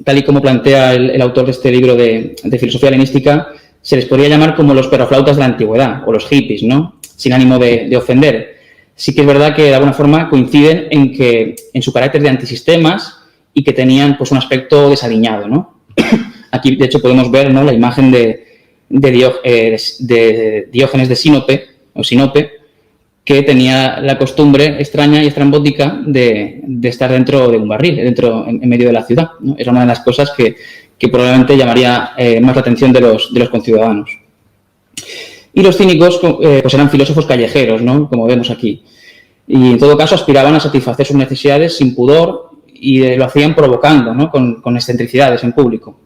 tal y como plantea el autor de este libro de filosofía helenística, se les podría llamar como los perroflautas de la antigüedad, o los hippies, ¿no?, sin ánimo de ofender. Sí que es verdad que de alguna forma coinciden en su carácter de antisistemas y que tenían pues un aspecto desaliñado, ¿no? Aquí, de hecho, podemos ver, ¿no?, la imagen de Diógenes de Sinope, que tenía la costumbre extraña y estrambótica de estar dentro de un barril, en medio de la ciudad, ¿no? Es una de las cosas que probablemente llamaría más la atención de los conciudadanos. Y los cínicos pues eran filósofos callejeros, ¿no?, como vemos aquí. Y en todo caso aspiraban a satisfacer sus necesidades sin pudor y lo hacían provocando, ¿no?, con excentricidades en público.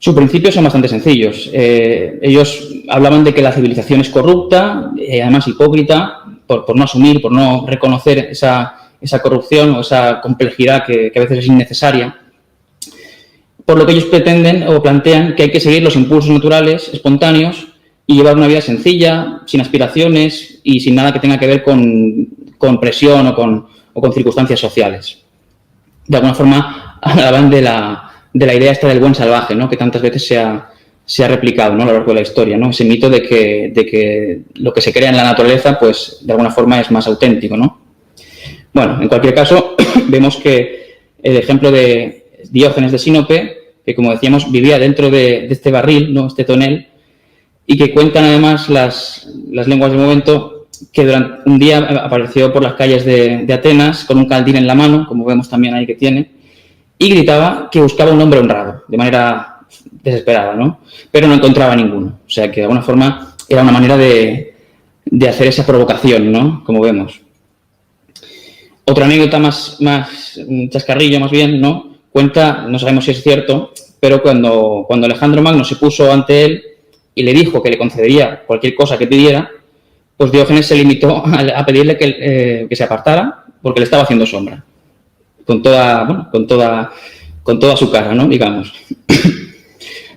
Sus principios son bastante sencillos. Ellos hablaban de que la civilización es corrupta, además hipócrita, por no asumir, por no reconocer esa corrupción o esa complejidad que a veces es innecesaria. Por lo que ellos pretenden o plantean que hay que seguir los impulsos naturales, espontáneos, y llevar una vida sencilla, sin aspiraciones y sin nada que tenga que ver con presión o con circunstancias sociales. De alguna forma hablaban de la idea esta del buen salvaje, ¿no?, que tantas veces se ha replicado, ¿no?, a lo largo de la historia, ¿no?, ese mito de que lo que se crea en la naturaleza, pues de alguna forma es más auténtico, ¿no? Bueno, en cualquier caso, vemos que el ejemplo de Diógenes de Sinope, que como decíamos vivía dentro de este barril, ¿no?, este tonel, y que cuentan además las lenguas del momento, que durante un día apareció por las calles de Atenas con un caldín en la mano, como vemos también ahí que tiene, y gritaba que buscaba un hombre honrado, de manera desesperada, ¿no?, pero no encontraba ninguno. O sea que de alguna forma era una manera de hacer esa provocación, ¿no?, como vemos. Otra anécdota más un chascarrillo más bien, ¿no?, cuenta, no sabemos si es cierto, pero cuando Alejandro Magno se puso ante él y le dijo que le concedería cualquier cosa que pidiera, pues Diógenes se limitó a pedirle que se apartara porque le estaba haciendo sombra. Con toda su cara, ¿no?, digamos.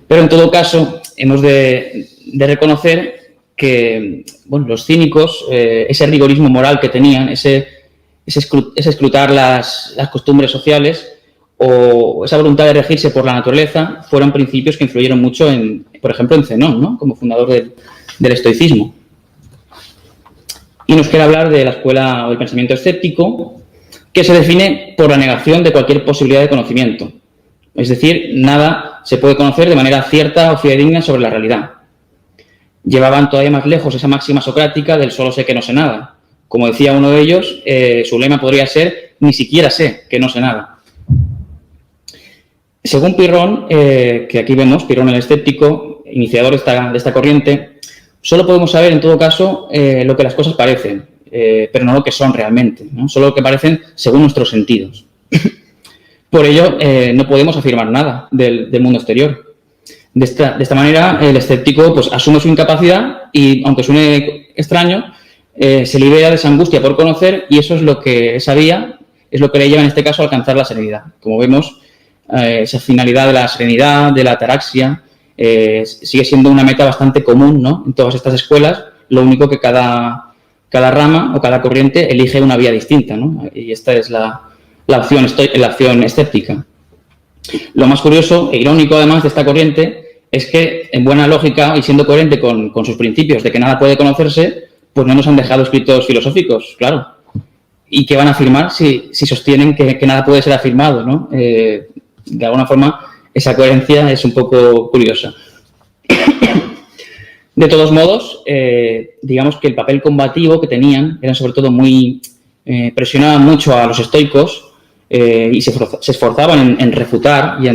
Pero en todo caso, hemos de reconocer que, bueno, los cínicos, ese rigorismo moral que tenían, ese escrutar las costumbres sociales o esa voluntad de regirse por la naturaleza, fueron principios que influyeron mucho por ejemplo, en Zenón, ¿no?, como fundador del estoicismo. Y nos queda hablar de la escuela o del pensamiento escéptico, que se define por la negación de cualquier posibilidad de conocimiento. Es decir, nada se puede conocer de manera cierta o fidedigna sobre la realidad. Llevaban todavía más lejos esa máxima socrática del solo sé que no sé nada. Como decía uno de ellos, su lema podría ser ni siquiera sé que no sé nada. Según Pirrón, que aquí vemos, Pirrón el escéptico, iniciador de esta corriente, solo podemos saber en todo caso lo que las cosas parecen, pero no lo que son realmente, ¿no?, solo lo que parecen según nuestros sentidos. Por ello, no podemos afirmar nada del mundo exterior. De esta manera, el escéptico pues, asume su incapacidad y, aunque suene extraño, se libera de esa angustia por conocer y eso es lo que sabía, es lo que le lleva en este caso a alcanzar la serenidad. Como vemos, esa finalidad de la serenidad, de la ataraxia, sigue siendo una meta bastante común, ¿no?, en todas estas escuelas, lo único que cada rama o cada corriente elige una vía distinta, ¿no?, y esta es la opción escéptica. Lo más curioso e irónico además de esta corriente es que, en buena lógica y siendo coherente con sus principios de que nada puede conocerse, pues no nos han dejado escritos filosóficos, claro. ¿Y qué van a afirmar si sostienen que nada puede ser afirmado, ¿no? De alguna forma, esa coherencia es un poco curiosa. De todos modos, digamos que el papel combativo que tenían era sobre todo presionaban mucho a los estoicos y se esforzaban en refutar y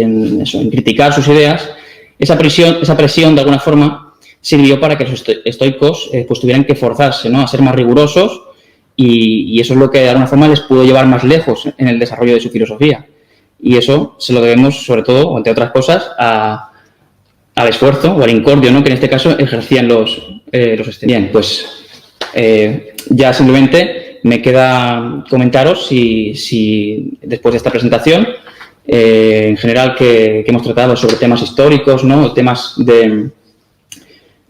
en criticar sus ideas. Esa presión de alguna forma sirvió para que los estoicos pues tuvieran que forzarse, ¿no?, a ser más rigurosos y eso es lo que de alguna forma les pudo llevar más lejos en el desarrollo de su filosofía. Y eso se lo debemos, sobre todo, o entre otras cosas, al esfuerzo o al incordio, ¿no?, que en este caso ejercían los estudiantes. Bien, pues ya simplemente me queda comentaros si después de esta presentación, en general que hemos tratado sobre temas históricos, ¿no?, temas de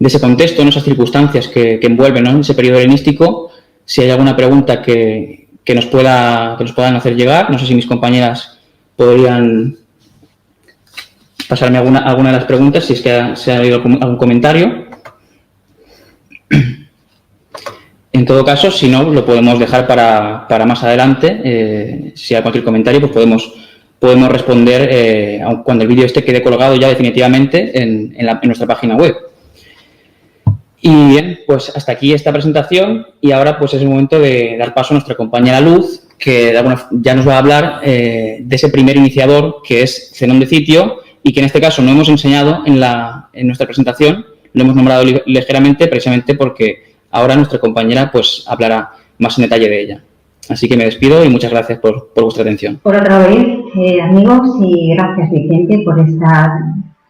ese contexto, ¿no?, esas circunstancias que envuelven, ¿no?, ese periodo helenístico, si hay alguna pregunta que nos puedan hacer llegar. No sé si mis compañeras podrían pasarme alguna de las preguntas, si es que se ha habido algún comentario. En todo caso, si no, lo podemos dejar para más adelante. Si hay cualquier comentario, pues podemos responder cuando el vídeo quede colgado ya definitivamente en nuestra página web. Y bien, pues hasta aquí esta presentación, y ahora pues es el momento de dar paso a nuestra compañera Luz, que ya nos va a hablar de ese primer iniciador, que es Zenón de Citio, y que en este caso no hemos enseñado en nuestra presentación, lo hemos nombrado ligeramente, precisamente porque ahora nuestra compañera pues hablará más en detalle de ella. Así que me despido y muchas gracias por vuestra atención. Por otra vez, amigos, y gracias, Vicente, por esta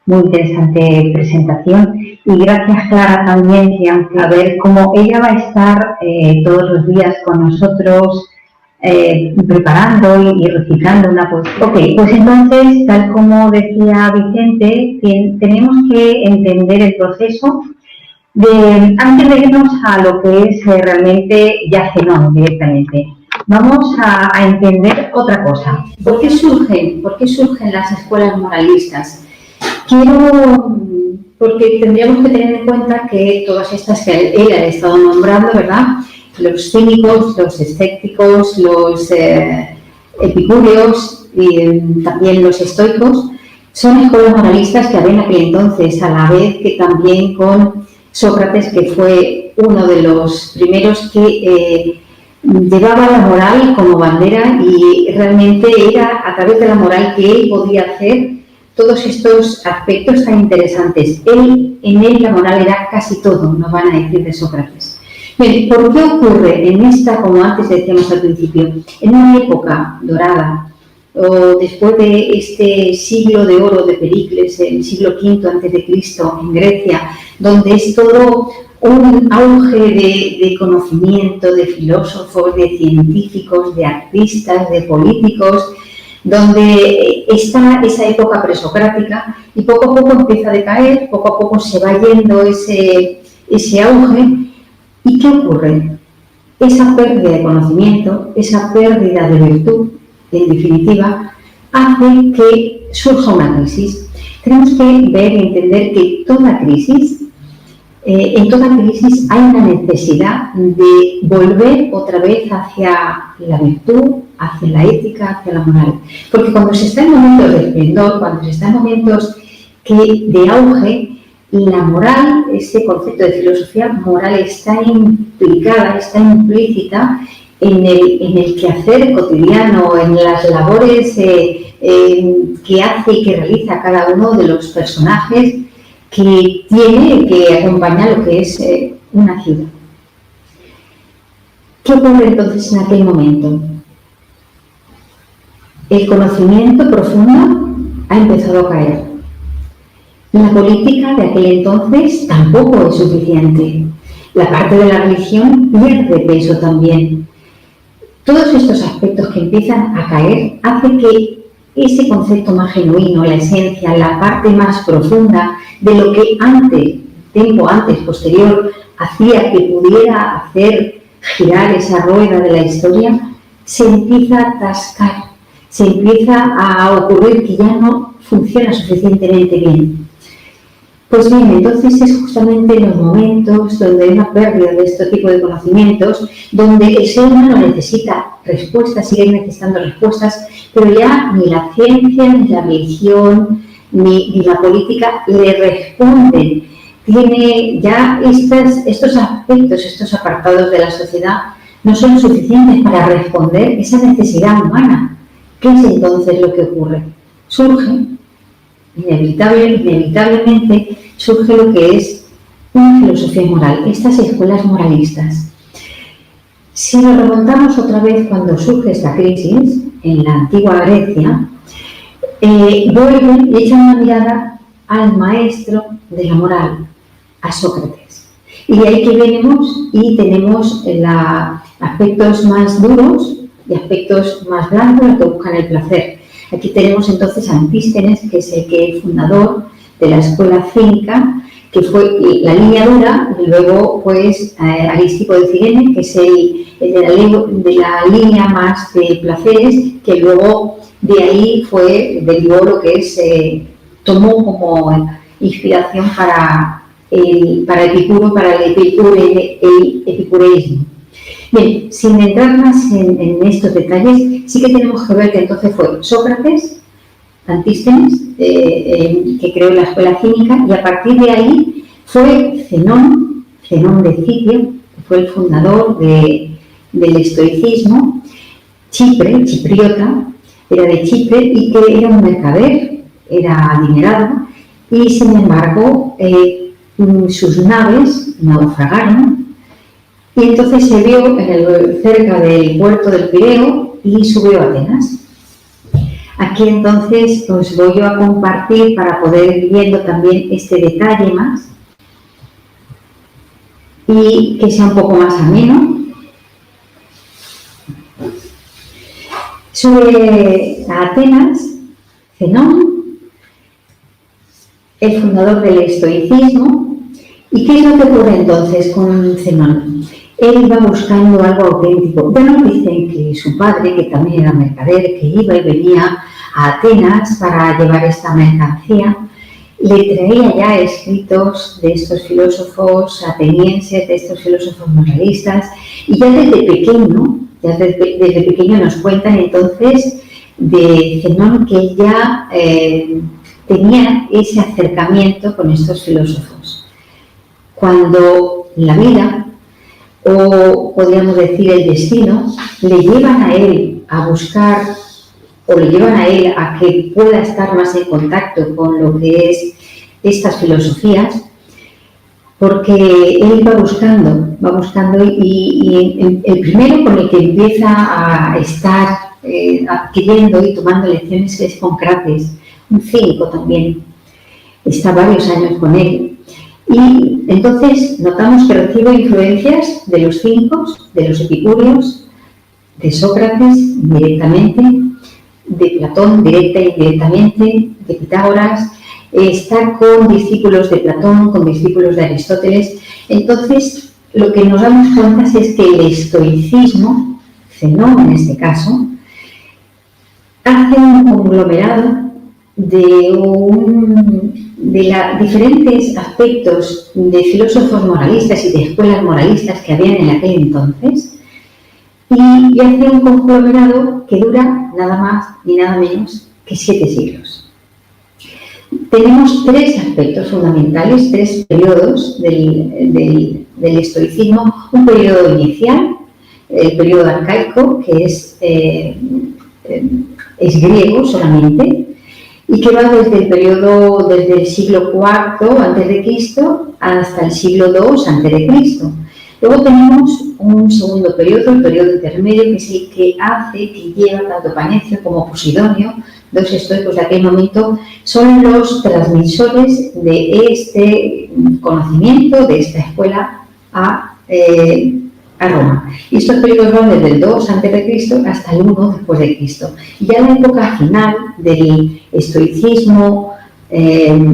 muy interesante presentación. Y gracias, Clara, también, que aunque a ver cómo ella va a estar todos los días con nosotros preparando y recitando una poesía. Ok, pues entonces, tal como decía Vicente, tenemos que entender el proceso antes de irnos a lo que es realmente ya Zenón directamente. Vamos a entender otra cosa. ¿Por qué surgen las escuelas moralistas? Porque tendríamos que tener en cuenta que todas estas que él ha estado nombrando, ¿verdad? Los cínicos, los escépticos, los epicúreos y también los estoicos, son escuelas moralistas que había en aquel entonces, a la vez que también con Sócrates, que fue uno de los primeros que llevaba la moral como bandera, y realmente era a través de la moral que él podía hacer todos estos aspectos tan interesantes. En él la moral era casi todo, nos van a decir de Sócrates. Bien, ¿por qué ocurre en esta, como antes decíamos al principio, en una época dorada, o después de este siglo de oro de Pericles, el siglo V a.C. en Grecia, donde es todo un auge de conocimiento, de filósofos, de científicos, de artistas, de políticos, donde está esa época presocrática, y poco a poco empieza a decaer, poco a poco se va yendo ese auge. ¿Y qué ocurre? Esa pérdida de conocimiento, esa pérdida de virtud, en definitiva, hace que surja una crisis. Tenemos que ver y entender que toda crisis, en toda crisis hay una necesidad de volver otra vez hacia la virtud, hacia la ética, hacia la moral. Porque cuando se está en momentos de esplendor, cuando se está en momentos de auge, la moral, ese concepto de filosofía moral, está implicada, está implícita en el quehacer cotidiano, en las labores que hace y que realiza cada uno de los personajes que tiene que acompañar lo que es una ciudad. ¿Qué ocurre entonces en aquel momento? El conocimiento profundo ha empezado a caer. La política de aquel entonces tampoco es suficiente. La parte de la religión pierde peso también. Todos estos aspectos que empiezan a caer hacen que ese concepto más genuino, la esencia, la parte más profunda de lo que tiempo antes, posterior, hacía que pudiera hacer girar esa rueda de la historia, se empieza a atascar, se empieza a ocurrir que ya no funciona suficientemente bien. Pues bien, entonces es justamente en los momentos donde hay una pérdida de este tipo de conocimientos, donde el ser humano necesita respuestas, sigue necesitando respuestas, pero ya ni la ciencia, ni la religión, ni la política le responden. Tiene ya estos aspectos, estos apartados de la sociedad, no son suficientes para responder esa necesidad humana. ¿Qué es entonces lo que ocurre? Surge, inevitablemente, surge lo que es una filosofía moral, estas escuelas moralistas. Si nos remontamos otra vez cuando surge esta crisis, en la antigua Grecia, vuelven y echan una mirada al maestro de la moral, a Sócrates. Y de ahí que venimos y tenemos aspectos más duros y aspectos más blandos que buscan el placer. Aquí tenemos entonces a Antístenes, que es el fundador de la escuela cínica, que fue la línea dura, y luego pues Aristipo de Cirene, que es el de la línea más de placeres, que luego de ahí derivó lo que es, tomó como inspiración para Epicuro, para el epicureísmo. Bien, sin entrar más en estos detalles, sí que tenemos que ver que entonces fue Sócrates, Antístenes, que creó la escuela cínica, y a partir de ahí fue Zenón de Cipio, que fue el fundador del estoicismo, chipriota, era de Chipre y que era un mercader, era adinerado, y sin embargo sus naves naufragaron, y entonces se vio cerca del puerto del Pireo y subió a Atenas. Aquí entonces os voy yo a compartir para poder ir viendo también este detalle más y que sea un poco más ameno. Sobre Atenas, Zenón, el fundador del estoicismo. ¿Y qué es lo que ocurre entonces con Zenón? Él iba buscando algo auténtico. Ya nos dicen que su padre, que también era mercader, que iba y venía a Atenas para llevar esta mercancía, le traía ya escritos de estos filósofos atenienses, de estos filósofos moralistas, y ya desde pequeño nos cuentan entonces de Zenón que ya tenía ese acercamiento con estos filósofos. Cuando la vida, o podríamos decir el destino, le llevan a él a buscar, o le llevan a él a que pueda estar más en contacto con lo que es estas filosofías, porque él va buscando y el primero con el que empieza a estar adquiriendo y tomando lecciones es con Crates, un cínico también, está varios años con él. Y entonces notamos que recibe influencias de los cínicos, de los epicúreos, de Sócrates directamente, de Platón directa e indirectamente, de Pitágoras, está con discípulos de Platón, con discípulos de Aristóteles. Entonces, lo que nos damos cuenta es que el estoicismo, Zenón en este caso, hace un conglomerado de diferentes aspectos de filósofos moralistas y de escuelas moralistas que habían en aquel entonces, y hace un conglomerado que dura nada más ni nada menos que 7 siglos. Tenemos 3 aspectos fundamentales, 3 periodos del estoicismo. Un periodo inicial, el periodo arcaico, que es griego solamente, y que va desde el siglo IV a.C. hasta el siglo II a.C. Luego tenemos un segundo periodo, el periodo intermedio, que es el que lleva tanto Panecio como Posidonio, 2 estoicos de aquel momento, son los transmisores de este conocimiento, de esta escuela a Roma. Y estos periodos van desde el 2 a.C. hasta el 1 después de Cristo. Y ya la época final del estoicismo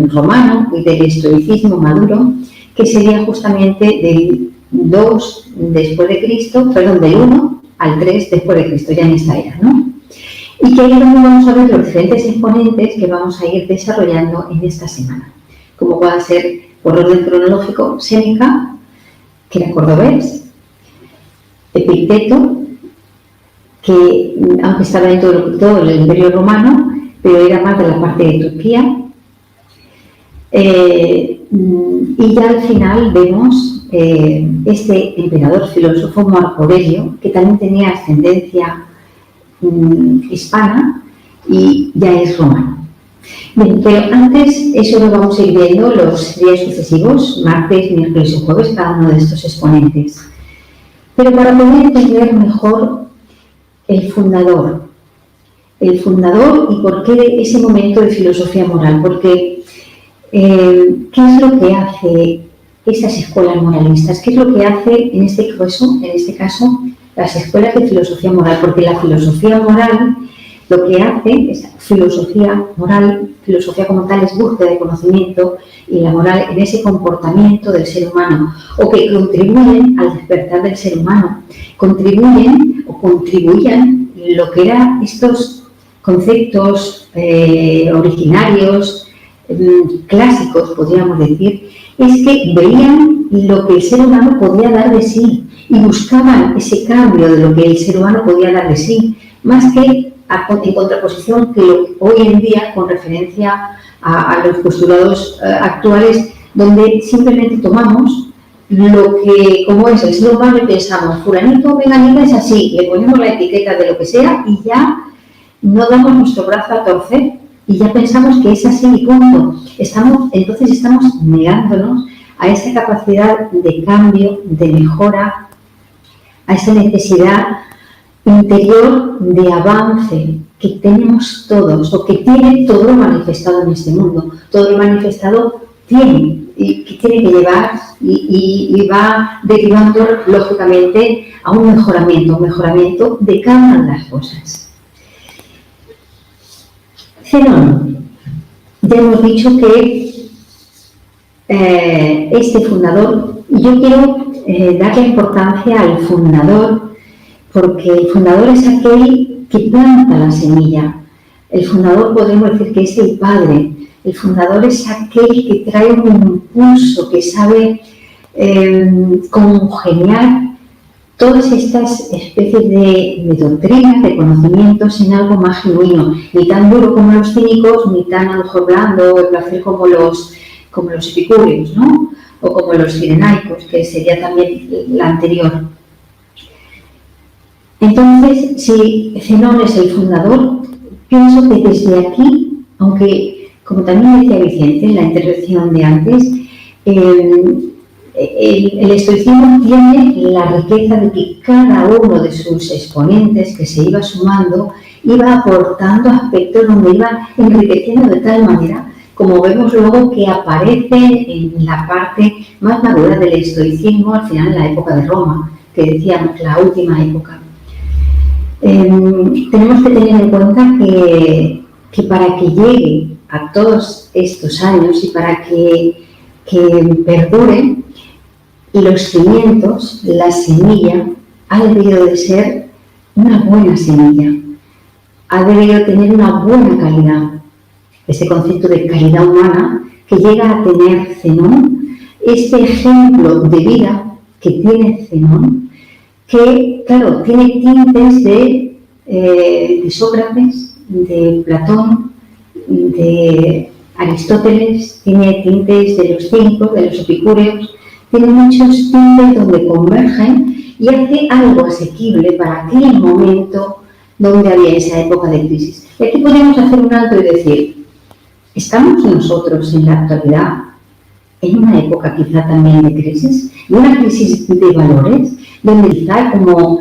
romano y del estoicismo maduro, que sería justamente del 2 después de Cristo, perdón, del 1 al 3 después de Cristo, ya en esta era, ¿no? Y que ahí también vamos a ver los diferentes exponentes que vamos a ir desarrollando en esta semana, como pueda ser, por orden cronológico, Séneca, que era cordobés, Epicteto, que aunque estaba en todo el Imperio Romano, pero era más de la parte de Turquía. Y ya al final vemos este emperador filósofo Marco Aurelio, que también tenía ascendencia hispana y ya es romano. Bien, pero antes eso lo vamos a ir viendo los días sucesivos, martes, miércoles y jueves, cada uno de estos exponentes. Pero para poder entender mejor el fundador y por qué ese momento de filosofía moral, porque ¿qué es lo que hace esas escuelas moralistas? ¿Qué es lo que hace en este caso, las escuelas de filosofía moral? Porque la filosofía moral lo que hace es filosofía moral, filosofía como tal es búsqueda de conocimiento y la moral en ese comportamiento del ser humano, o que contribuyen al despertar del ser humano, contribuían lo que eran estos conceptos originarios, clásicos, podríamos decir, es que veían lo que el ser humano podía dar de sí y buscaban ese cambio de lo que el ser humano podía dar de sí, más que en contraposición que hoy en día, con referencia a los postulados actuales, donde simplemente tomamos lo que, como es el ser humano, y pensamos, fulanito, venganita es así, le ponemos la etiqueta de lo que sea y ya no damos nuestro brazo a torcer y ya pensamos que es así y punto. Entonces estamos negándonos a esa capacidad de cambio, de mejora, a esa necesidad interior de avance que tenemos todos, o que tiene todo lo manifestado en este mundo. Todo lo manifestado tiene que llevar y va derivando lógicamente a un mejoramiento de cada una de las cosas. Zenón, ya hemos dicho que este fundador, yo quiero darle importancia al fundador, porque el fundador es aquel que planta la semilla. El fundador podemos decir que es el padre. El fundador es aquel que trae un impulso, que sabe congeniar todas estas especies de doctrinas, de conocimientos en algo más genuino, ni tan duro como los cínicos, ni tan a lo mejor blando o de placer como los epicúreos, ¿no? O como los cirenaicos, que sería también la anterior. Entonces, si Zenón es el fundador, pienso que desde aquí, aunque, como también decía Vicente en la intervención de antes, el estoicismo tiene la riqueza de que cada uno de sus exponentes que se iba sumando iba aportando aspectos donde iba enriqueciendo de tal manera, como vemos luego que aparece en la parte más madura del estoicismo, al final en la época de Roma, que decíamos la última época. Tenemos que tener en cuenta que para que llegue a todos estos años y para que perduren los cimientos, la semilla ha debido de ser una buena semilla, ha debido tener una buena calidad. Ese concepto de calidad humana que llega a tener Zenón, este ejemplo de vida que tiene Zenón, que, claro, tiene tintes de Sócrates, de Platón, de Aristóteles, tiene tintes de los cínicos, de los epicúreos, tiene muchos tintes donde convergen y hace algo asequible para aquel momento donde había esa época de crisis. Y aquí podemos hacer un alto y decir, ¿estamos nosotros en la actualidad en una época quizá también de crisis? ¿De una crisis de valores? Donde quizá como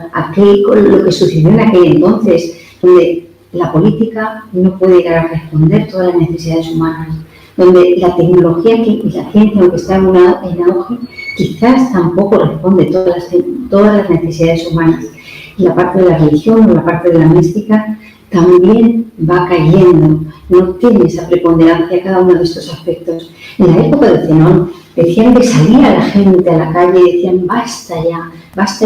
lo que sucedió en aquel entonces, donde la política no puede llegar a responder todas las necesidades humanas, donde la tecnología y la ciencia, aunque está en auge, quizás tampoco responde todas las necesidades humanas. Y la parte de la religión o la parte de la mística también va cayendo, no tiene esa preponderancia cada uno de estos aspectos. En la época de Zenón decían que salía la gente a la calle y decían basta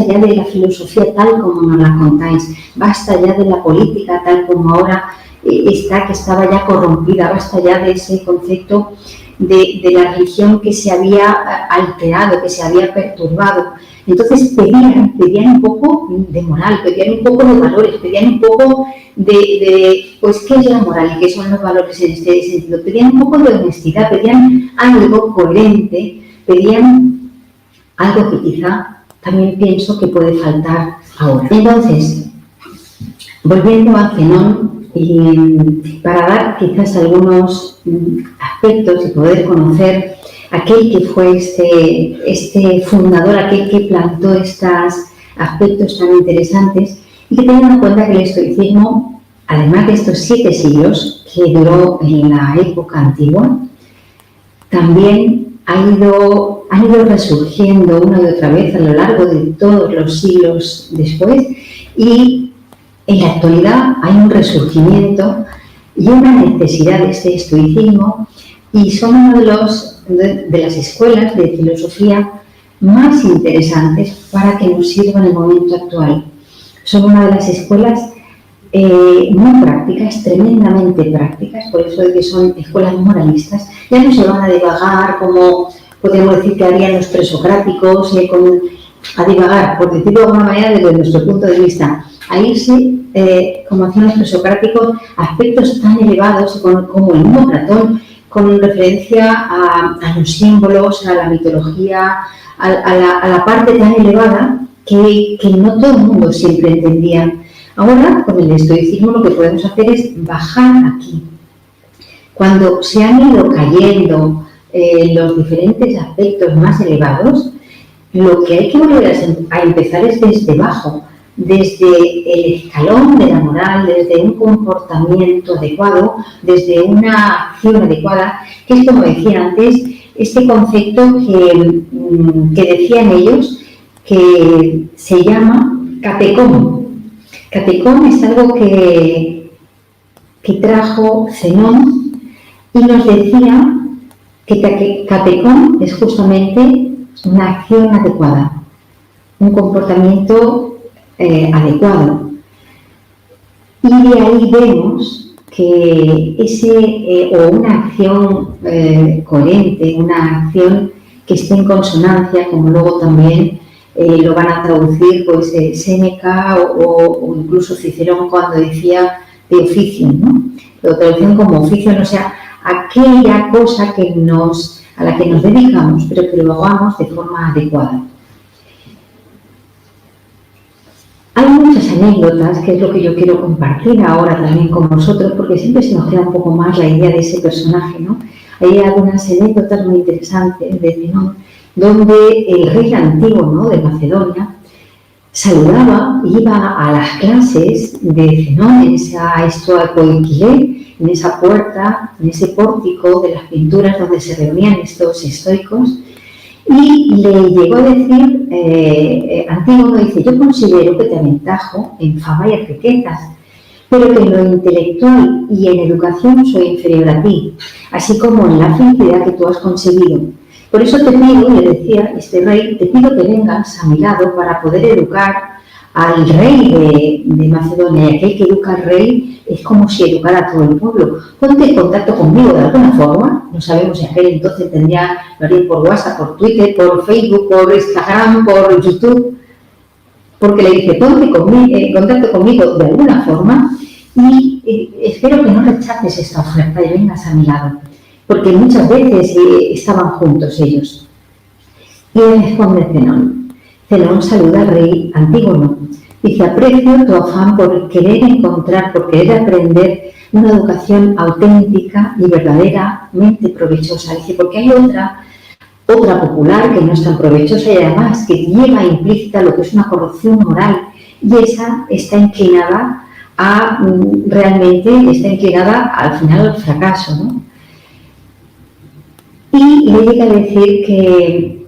ya de la filosofía tal como nos la contáis, basta ya de la política tal como ahora que estaba ya corrompida, basta ya de ese concepto de la religión que se había alterado, que se había perturbado. Entonces pedían un poco de moral, pedían un poco de valores, pedían un poco pues, ¿qué es la moral y qué son los valores en este sentido? Pedían un poco de honestidad, pedían algo coherente, pedían algo que quizá también pienso que puede faltar ahora. Entonces, volviendo a Zenón, para dar quizás algunos aspectos y poder conocer aquel que fue este fundador, aquel que plantó estas aspectos tan interesantes y que tengan en cuenta que el estoicismo, además de estos 7 siglos que duró en la época antigua, también han ido resurgiendo una y otra vez a lo largo de todos los siglos después, y en la actualidad hay un resurgimiento y una necesidad de este estoicismo, y son una de las escuelas de filosofía más interesantes para que nos sirva en el momento actual. Son una de las escuelas muy prácticas, tremendamente prácticas, por eso de que son escuelas moralistas. Ya no se van a divagar como podemos decir que harían los presocráticos, a divagar, por decirlo de alguna manera, desde nuestro punto de vista, a irse, como hacían los presocráticos, a aspectos tan elevados como el mismo Platón, con referencia a los símbolos, a la mitología, a la parte tan elevada que no todo el mundo siempre entendía. Ahora, con el estoicismo, lo que podemos hacer es bajar aquí. Cuando se han ido cayendo los diferentes aspectos más elevados, lo que hay que volver a empezar es desde abajo, desde el escalón de la moral, desde un comportamiento adecuado, desde una acción adecuada, que es, como decía antes, este concepto que decían ellos, que se llama katecón. Katecón es algo que trajo Zenón y nos decía que katecón es justamente una acción adecuada, un comportamiento adecuado. Y de ahí vemos que o una acción coherente, una acción que esté en consonancia, como luego también lo van a traducir pues Séneca o incluso Cicerón cuando decía de oficio, ¿no? Lo traducen como oficio, o sea, aquella cosa a la que nos dedicamos, pero que lo hagamos de forma adecuada. Hay muchas anécdotas, que es lo que yo quiero compartir ahora también con vosotros, porque siempre se nos queda un poco más la idea de ese personaje, ¿no? Hay algunas anécdotas muy interesantes de Zenón, donde el rey antiguo, ¿no?, de Macedonia saludaba, iba a las clases de Zenón en esa estoicoiquilé, en esa puerta, en ese pórtico de las pinturas donde se reunían estos estoicos, y le llegó a decir, Antígono dice, yo considero que te aventajo en fama y en riquezas, pero que en lo intelectual y en educación soy inferior a ti, así como en la felicidad que tú has conseguido. Por eso te pido, le decía este rey, te pido que vengas a mi lado para poder educar al rey de Macedonia. Y aquel que educa al rey es como si educara a todo el pueblo. Ponte en contacto conmigo de alguna forma. No sabemos si aquel entonces lo haría por WhatsApp, por Twitter, por Facebook, por Instagram, por YouTube. Porque le dice, ponte en contacto conmigo de alguna forma y espero que no rechaces esta oferta y vengas a mi lado. Porque muchas veces estaban juntos ellos. Y le responde Zenón. Zenón saluda al rey Antígono. Dice, aprecio tu afán por querer encontrar, por querer aprender una educación auténtica y verdaderamente provechosa. Dice, porque hay otra popular que no es tan provechosa y además que lleva implícita lo que es una corrupción moral, y esa está inclinada al final al fracaso, ¿no? Y le llega a decir que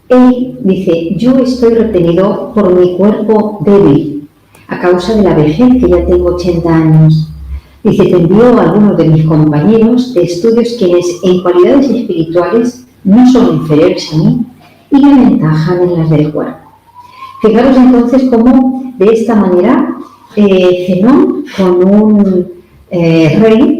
él dice, yo estoy retenido por mi cuerpo débil a causa de la vejez, que ya tengo 80 años. Dice, te envío a algunos de mis compañeros de estudios quienes en cualidades espirituales no son inferiores a mí y me aventajan en las del cuerpo. Fijaros entonces cómo de esta manera Zenón con un rey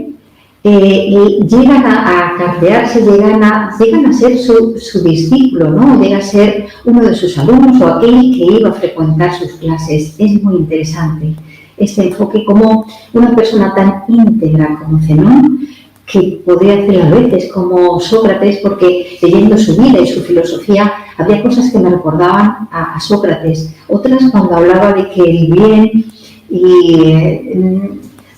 llegan a cartearse, llegan a ser su discípulo, ¿no? Llega a ser uno de sus alumnos o aquel que iba a frecuentar sus clases. Es muy interesante este enfoque, como una persona tan íntegra como Zenón, que podría hacer a veces como Sócrates, porque leyendo su vida y su filosofía había cosas que me recordaban a Sócrates, otras cuando hablaba de que el bien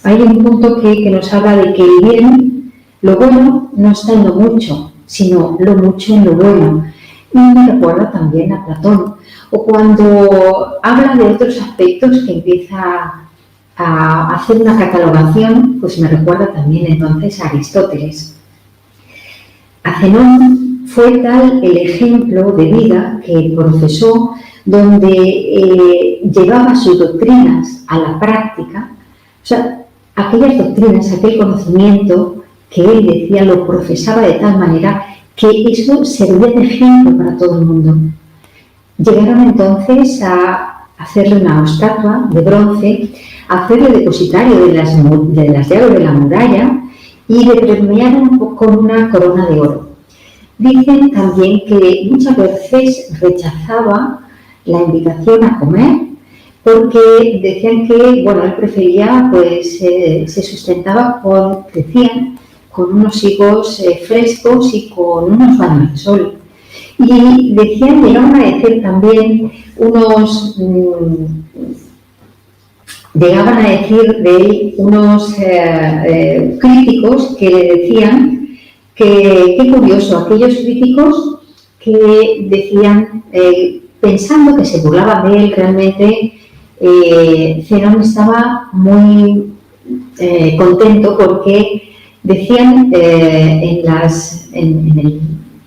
hay un punto que nos habla de que el bien, lo bueno, no está en lo mucho, sino lo mucho en lo bueno. y me recuerda también a Platón. O cuando habla de otros aspectos que empieza a hacer una catalogación, pues me recuerda también entonces a Aristóteles. A Zenón fue tal el ejemplo de vida que profesó, donde llevaba sus doctrinas a la práctica, o sea, aquellas doctrinas, aquel conocimiento que él decía lo profesaba de tal manera que eso servía de ejemplo para todo el mundo. Llegaron entonces a hacerle una estatua de bronce, a hacerle depositario de las llaves de la muralla y le premiaron con una corona de oro. Dicen también que muchas veces rechazaba la invitación a comer porque decían que, bueno, él prefería, pues se sustentaba con unos higos frescos y con unos baños de sol. Y decían, llegaban a decir también llegaban a decir de él unos críticos que le decían que, qué curioso, aquellos críticos que decían, pensando que se burlaban de él, realmente Zenón estaba muy contento porque decían en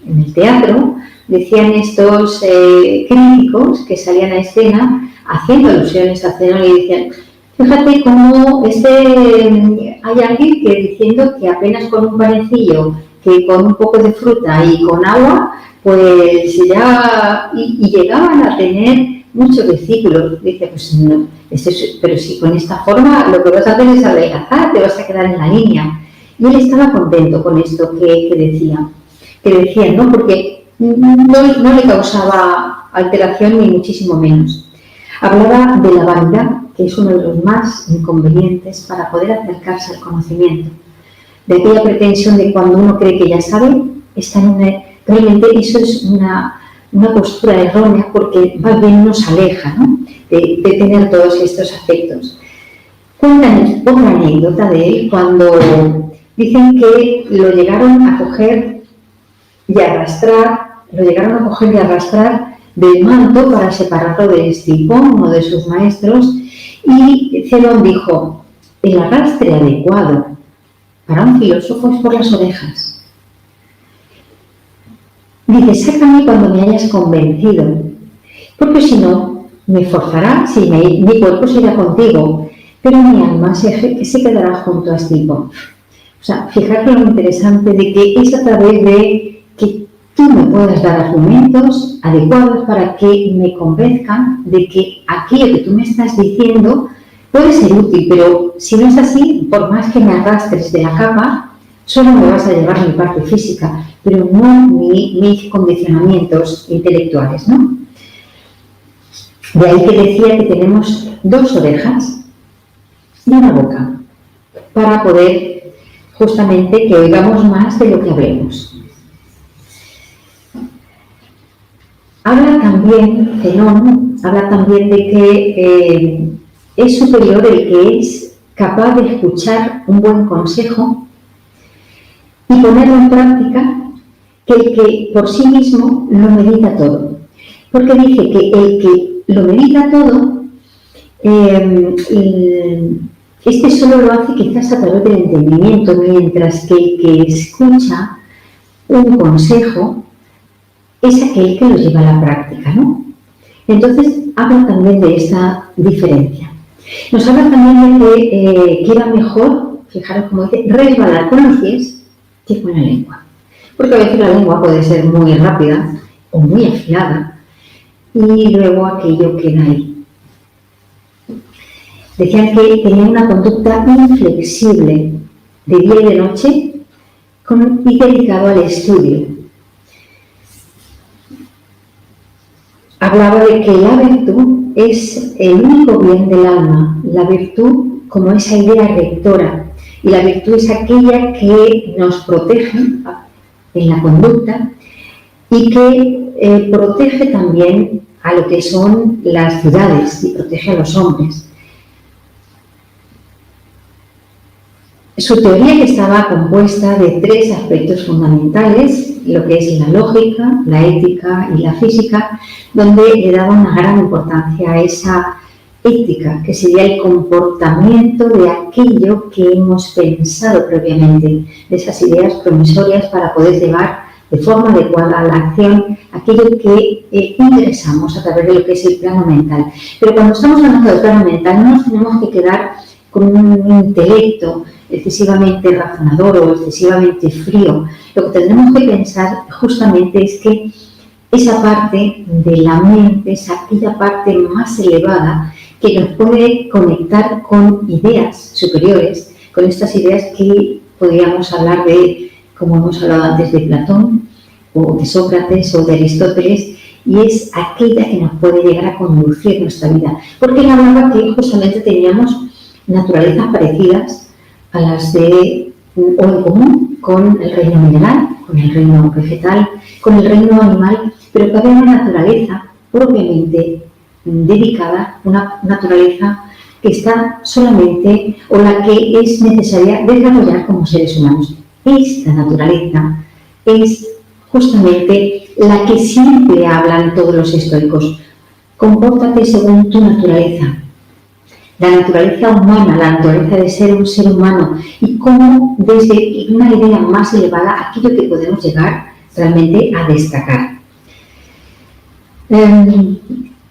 el teatro, decían estos críticos que salían a escena haciendo alusiones a Zenón y decían, fíjate cómo hay alguien que diciendo que apenas con un panecillo, que con un poco de fruta y con agua, pues ya, y llegaban a tener muchos discípulos. Dice, pues no, pero si con esta forma lo que vas a hacer es adelgazar, te vas a quedar en la línea. Y él estaba contento con esto que decían, ¿no? Porque no le causaba alteración ni muchísimo menos. Hablaba de la vanidad, que es uno de los más inconvenientes para poder acercarse al conocimiento. De aquella pretensión de cuando uno cree que ya sabe, realmente eso es una postura errónea porque más bien nos aleja, ¿no? de tener todos estos aspectos. Cuentan otra anécdota de él cuando dicen que lo llegaron a coger y arrastrar del manto para separarlo de Escipón, uno de sus maestros, y Zenón dijo, el arrastre adecuado para un filósofo es por las orejas. Dice, sácame cuando me hayas convencido, porque si no, me forzará, si mi cuerpo se irá contigo, pero mi alma se quedará junto a Escipón. O sea, fíjate lo interesante de que es a través de que tú me puedas dar argumentos adecuados para que me convenzcan de que aquello que tú me estás diciendo puede ser útil, pero si no es así, por más que me arrastres de la capa, solo me vas a llevar mi parte física, pero no mis condicionamientos intelectuales, ¿no? De ahí que decía que tenemos 2 orejas y una boca para poder justamente que oigamos más de lo que hablemos. Zenón habla también de que es superior el que es capaz de escuchar un buen consejo y ponerlo en práctica que el que por sí mismo lo medita todo. Porque dice que el que lo medita todo, este solo lo hace quizás a través del entendimiento, mientras que el que escucha un consejo es aquel que lo lleva a la práctica, ¿no? Entonces, habla también de esta diferencia. Nos habla también de que era mejor, fijaros como dice, resbalar con los pies que con la lengua. Porque a veces la lengua puede ser muy rápida o muy afilada y luego aquello queda ahí. Decían que tenía una conducta inflexible de día y de noche y dedicado al estudio. Hablaba de que la virtud es el único bien del alma, la virtud como esa idea rectora, y la virtud es aquella que nos protege en la conducta y que protege también a lo que son las ciudades y protege a los hombres. Su teoría, que estaba compuesta de 3 aspectos fundamentales, lo que es la lógica, la ética y la física, donde le daba una gran importancia a esa ética, que sería el comportamiento de aquello que hemos pensado previamente, de esas ideas promisorias para poder llevar de forma adecuada a la acción aquello que ingresamos a través de lo que es el plano mental. Pero cuando estamos hablando del plano mental no nos tenemos que quedar con un intelecto excesivamente razonador o excesivamente frío. Lo que tendremos que pensar justamente es que esa parte de la mente es aquella parte más elevada que nos puede conectar con ideas superiores, con estas ideas que podríamos hablar de, como hemos hablado antes, de Platón o de Sócrates o de Aristóteles, y es aquella que nos puede llegar a conducir nuestra vida. Porque él hablaba que justamente teníamos naturalezas parecidas a las de, o en común, con el reino mineral, con el reino vegetal, con el reino animal, pero que había una naturaleza propiamente dedicada, una naturaleza que está solamente, o la que es necesaria desarrollar como seres humanos. Esta naturaleza es justamente la que siempre hablan todos los estoicos. Compórtate según tu naturaleza. La naturaleza humana, la naturaleza de ser un ser humano, y cómo desde una idea más elevada aquello que podemos llegar realmente a destacar.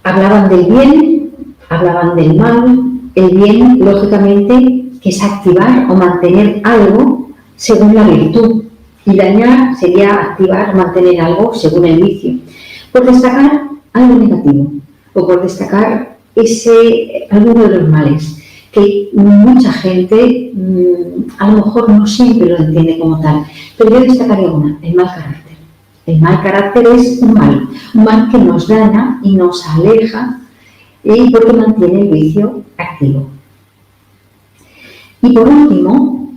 Hablaban del bien, hablaban del mal. El bien, lógicamente, que es activar o mantener algo según la virtud, y dañar sería activar o mantener algo según el vicio. Por destacar algo negativo, o por destacar alguno de los males, que mucha gente a lo mejor no siempre lo entiende como tal, pero yo destacaría una: el mal carácter. El mal carácter es un mal que nos daña y nos aleja, y porque mantiene el vicio activo. Y por último,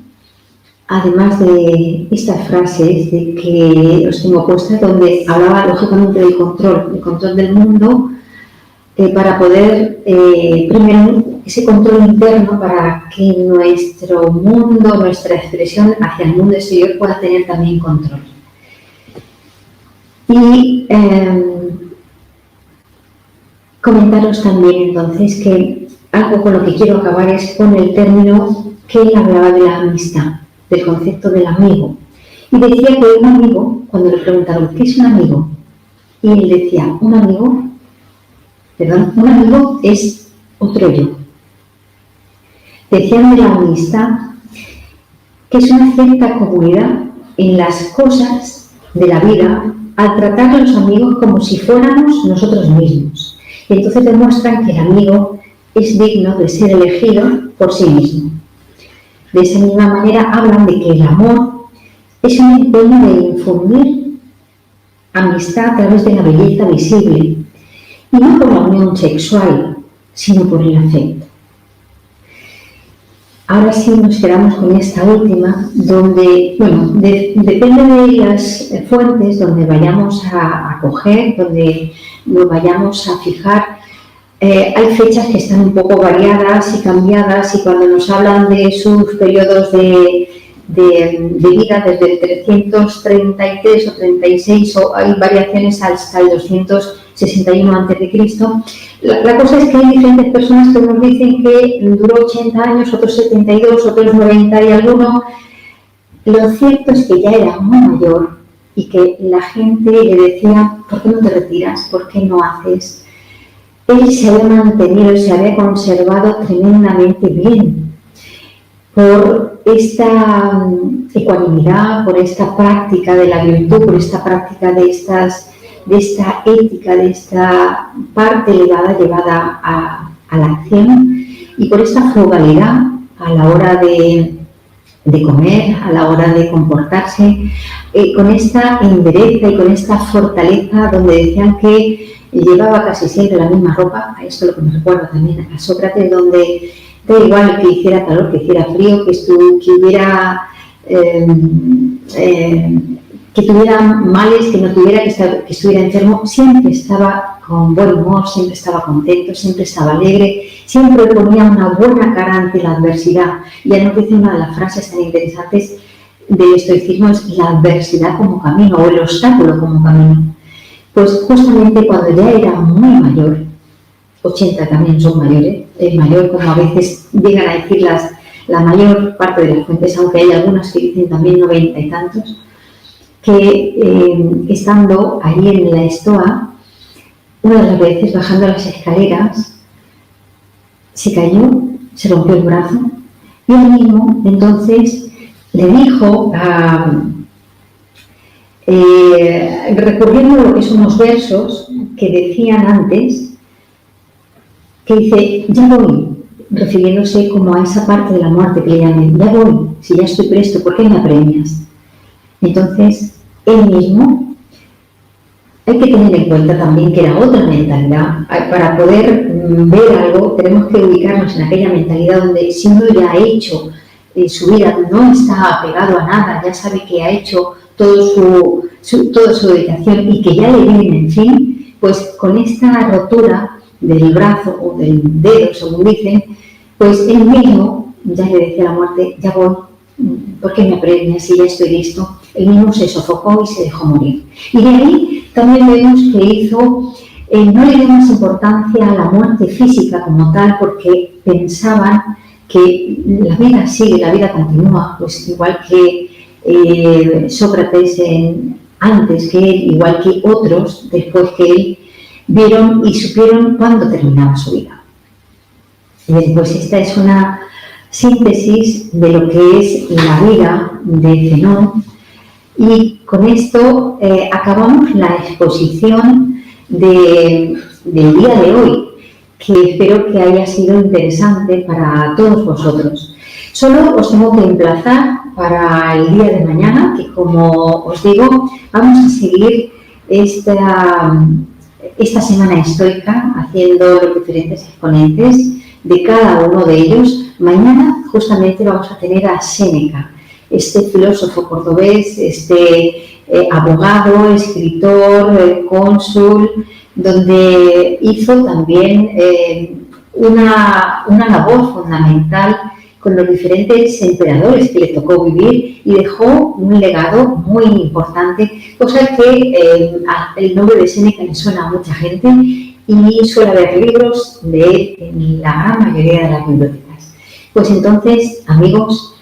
además de estas frases de que os tengo puestas, donde hablaba lógicamente del control del mundo, para poder, primero, ese control interno para que nuestro mundo, nuestra expresión hacia el mundo exterior pueda tener también control. Y comentaros también entonces que algo con lo que quiero acabar es con el término que él hablaba de la amistad, del concepto del amigo. Y decía que un amigo, cuando le preguntaron ¿qué es un amigo? Y él decía, un amigo es otro yo. Decían de la amistad que es una cierta comunidad en las cosas de la vida, al tratar a los amigos como si fuéramos nosotros mismos. Y entonces demuestran que el amigo es digno de ser elegido por sí mismo. De esa misma manera hablan de que el amor es un empeño de infundir amistad a través de la belleza visible, y no por la unión sexual, sino por el afecto. Ahora sí nos quedamos con esta última, donde, depende de las fuentes donde vayamos a coger, donde nos vayamos a fijar. Hay fechas que están un poco variadas y cambiadas, y cuando nos hablan de sus periodos de vida desde el 333 o 36, o hay variaciones hasta el 261 a.C. La cosa es que hay diferentes personas que nos dicen que duró 80 años, otros 72, otros 90 y alguno. Lo cierto es que ya era muy mayor y que la gente le decía, ¿por qué no te retiras? ¿Por qué no haces? Él se había mantenido, se había conservado tremendamente bien por esta ecuanimidad, por esta práctica de la virtud, por esta práctica de esta ética, de esta parte elevada llevada a la acción, y por esta frugalidad a la hora de comer, a la hora de comportarse, con esta entereza y con esta fortaleza, donde decían que llevaba casi siempre la misma ropa. A esto lo que me recuerda también a Sócrates, donde da igual que hiciera calor, que hiciera frío, que hubiera que tuviera males, que no tuviera, que estuviera enfermo, siempre estaba con buen humor, siempre estaba contento, siempre estaba alegre, siempre ponía una buena cara ante la adversidad. Ya nos dice una de las frases tan interesantes del estoicismo, es la adversidad como camino, o el obstáculo como camino. Pues justamente cuando ya era muy mayor, 80 también son mayores, es mayor como a veces llegan a decir la mayor parte de las fuentes, aunque hay algunas que dicen también 90 y tantos, que estando allí en la estoa, una de las veces bajando las escaleras, se cayó, se rompió el brazo, y él mismo entonces le dijo, recurriendo a lo que son unos versos que decían antes, que dice, ya voy, refiriéndose como a esa parte de la muerte que le llaman, ya voy, si ya estoy presto, ¿por qué me apremias? Entonces, él mismo, hay que tener en cuenta también que era otra mentalidad. Para poder ver algo, tenemos que ubicarnos en aquella mentalidad donde si uno ya ha hecho su vida, no está apegado a nada, ya sabe que ha hecho toda su dedicación y que ya le viene en fin, pues con esta rotura del brazo o del dedo, según dicen, pues él mismo ya le decía a la muerte, ya voy, ¿por qué me apremias si ya estoy listo? Él mismo se sofocó y se dejó morir. Y de ahí también vemos que hizo, no le dio más importancia a la muerte física como tal, porque pensaban que la vida sigue, la vida continúa, pues igual que Sócrates antes que él, igual que otros después que él, vieron y supieron cuándo terminaba su vida. Y pues esta es una síntesis de lo que es la vida de Zenón. Y con esto acabamos la exposición del día de hoy, que espero que haya sido interesante para todos vosotros. Solo os tengo que emplazar para el día de mañana, que como os digo, vamos a seguir esta semana estoica haciendo los diferentes exponentes de cada uno de ellos. Mañana justamente vamos a tener a Séneca, este filósofo cordobés, este abogado, escritor, cónsul, donde hizo también una labor fundamental con los diferentes emperadores que le tocó vivir y dejó un legado muy importante, cosa que el nombre de Séneca le suena a mucha gente y suele haber libros de él en la gran mayoría de las bibliotecas. Pues entonces, amigos,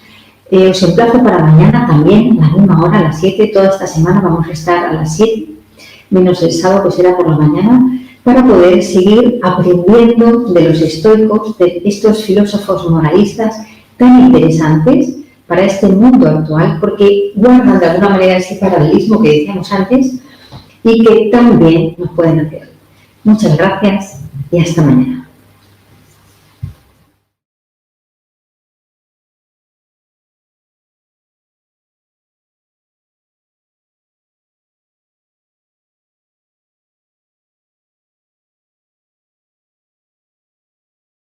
os emplazo para mañana también, a la misma hora, a las 7. Toda esta semana vamos a estar a las 7, menos el sábado que será por la mañana, para poder seguir aprendiendo de los estoicos, de estos filósofos moralistas tan interesantes para este mundo actual, porque guardan de alguna manera ese paralelismo que decíamos antes y que también nos pueden hacer. Muchas gracias y hasta mañana.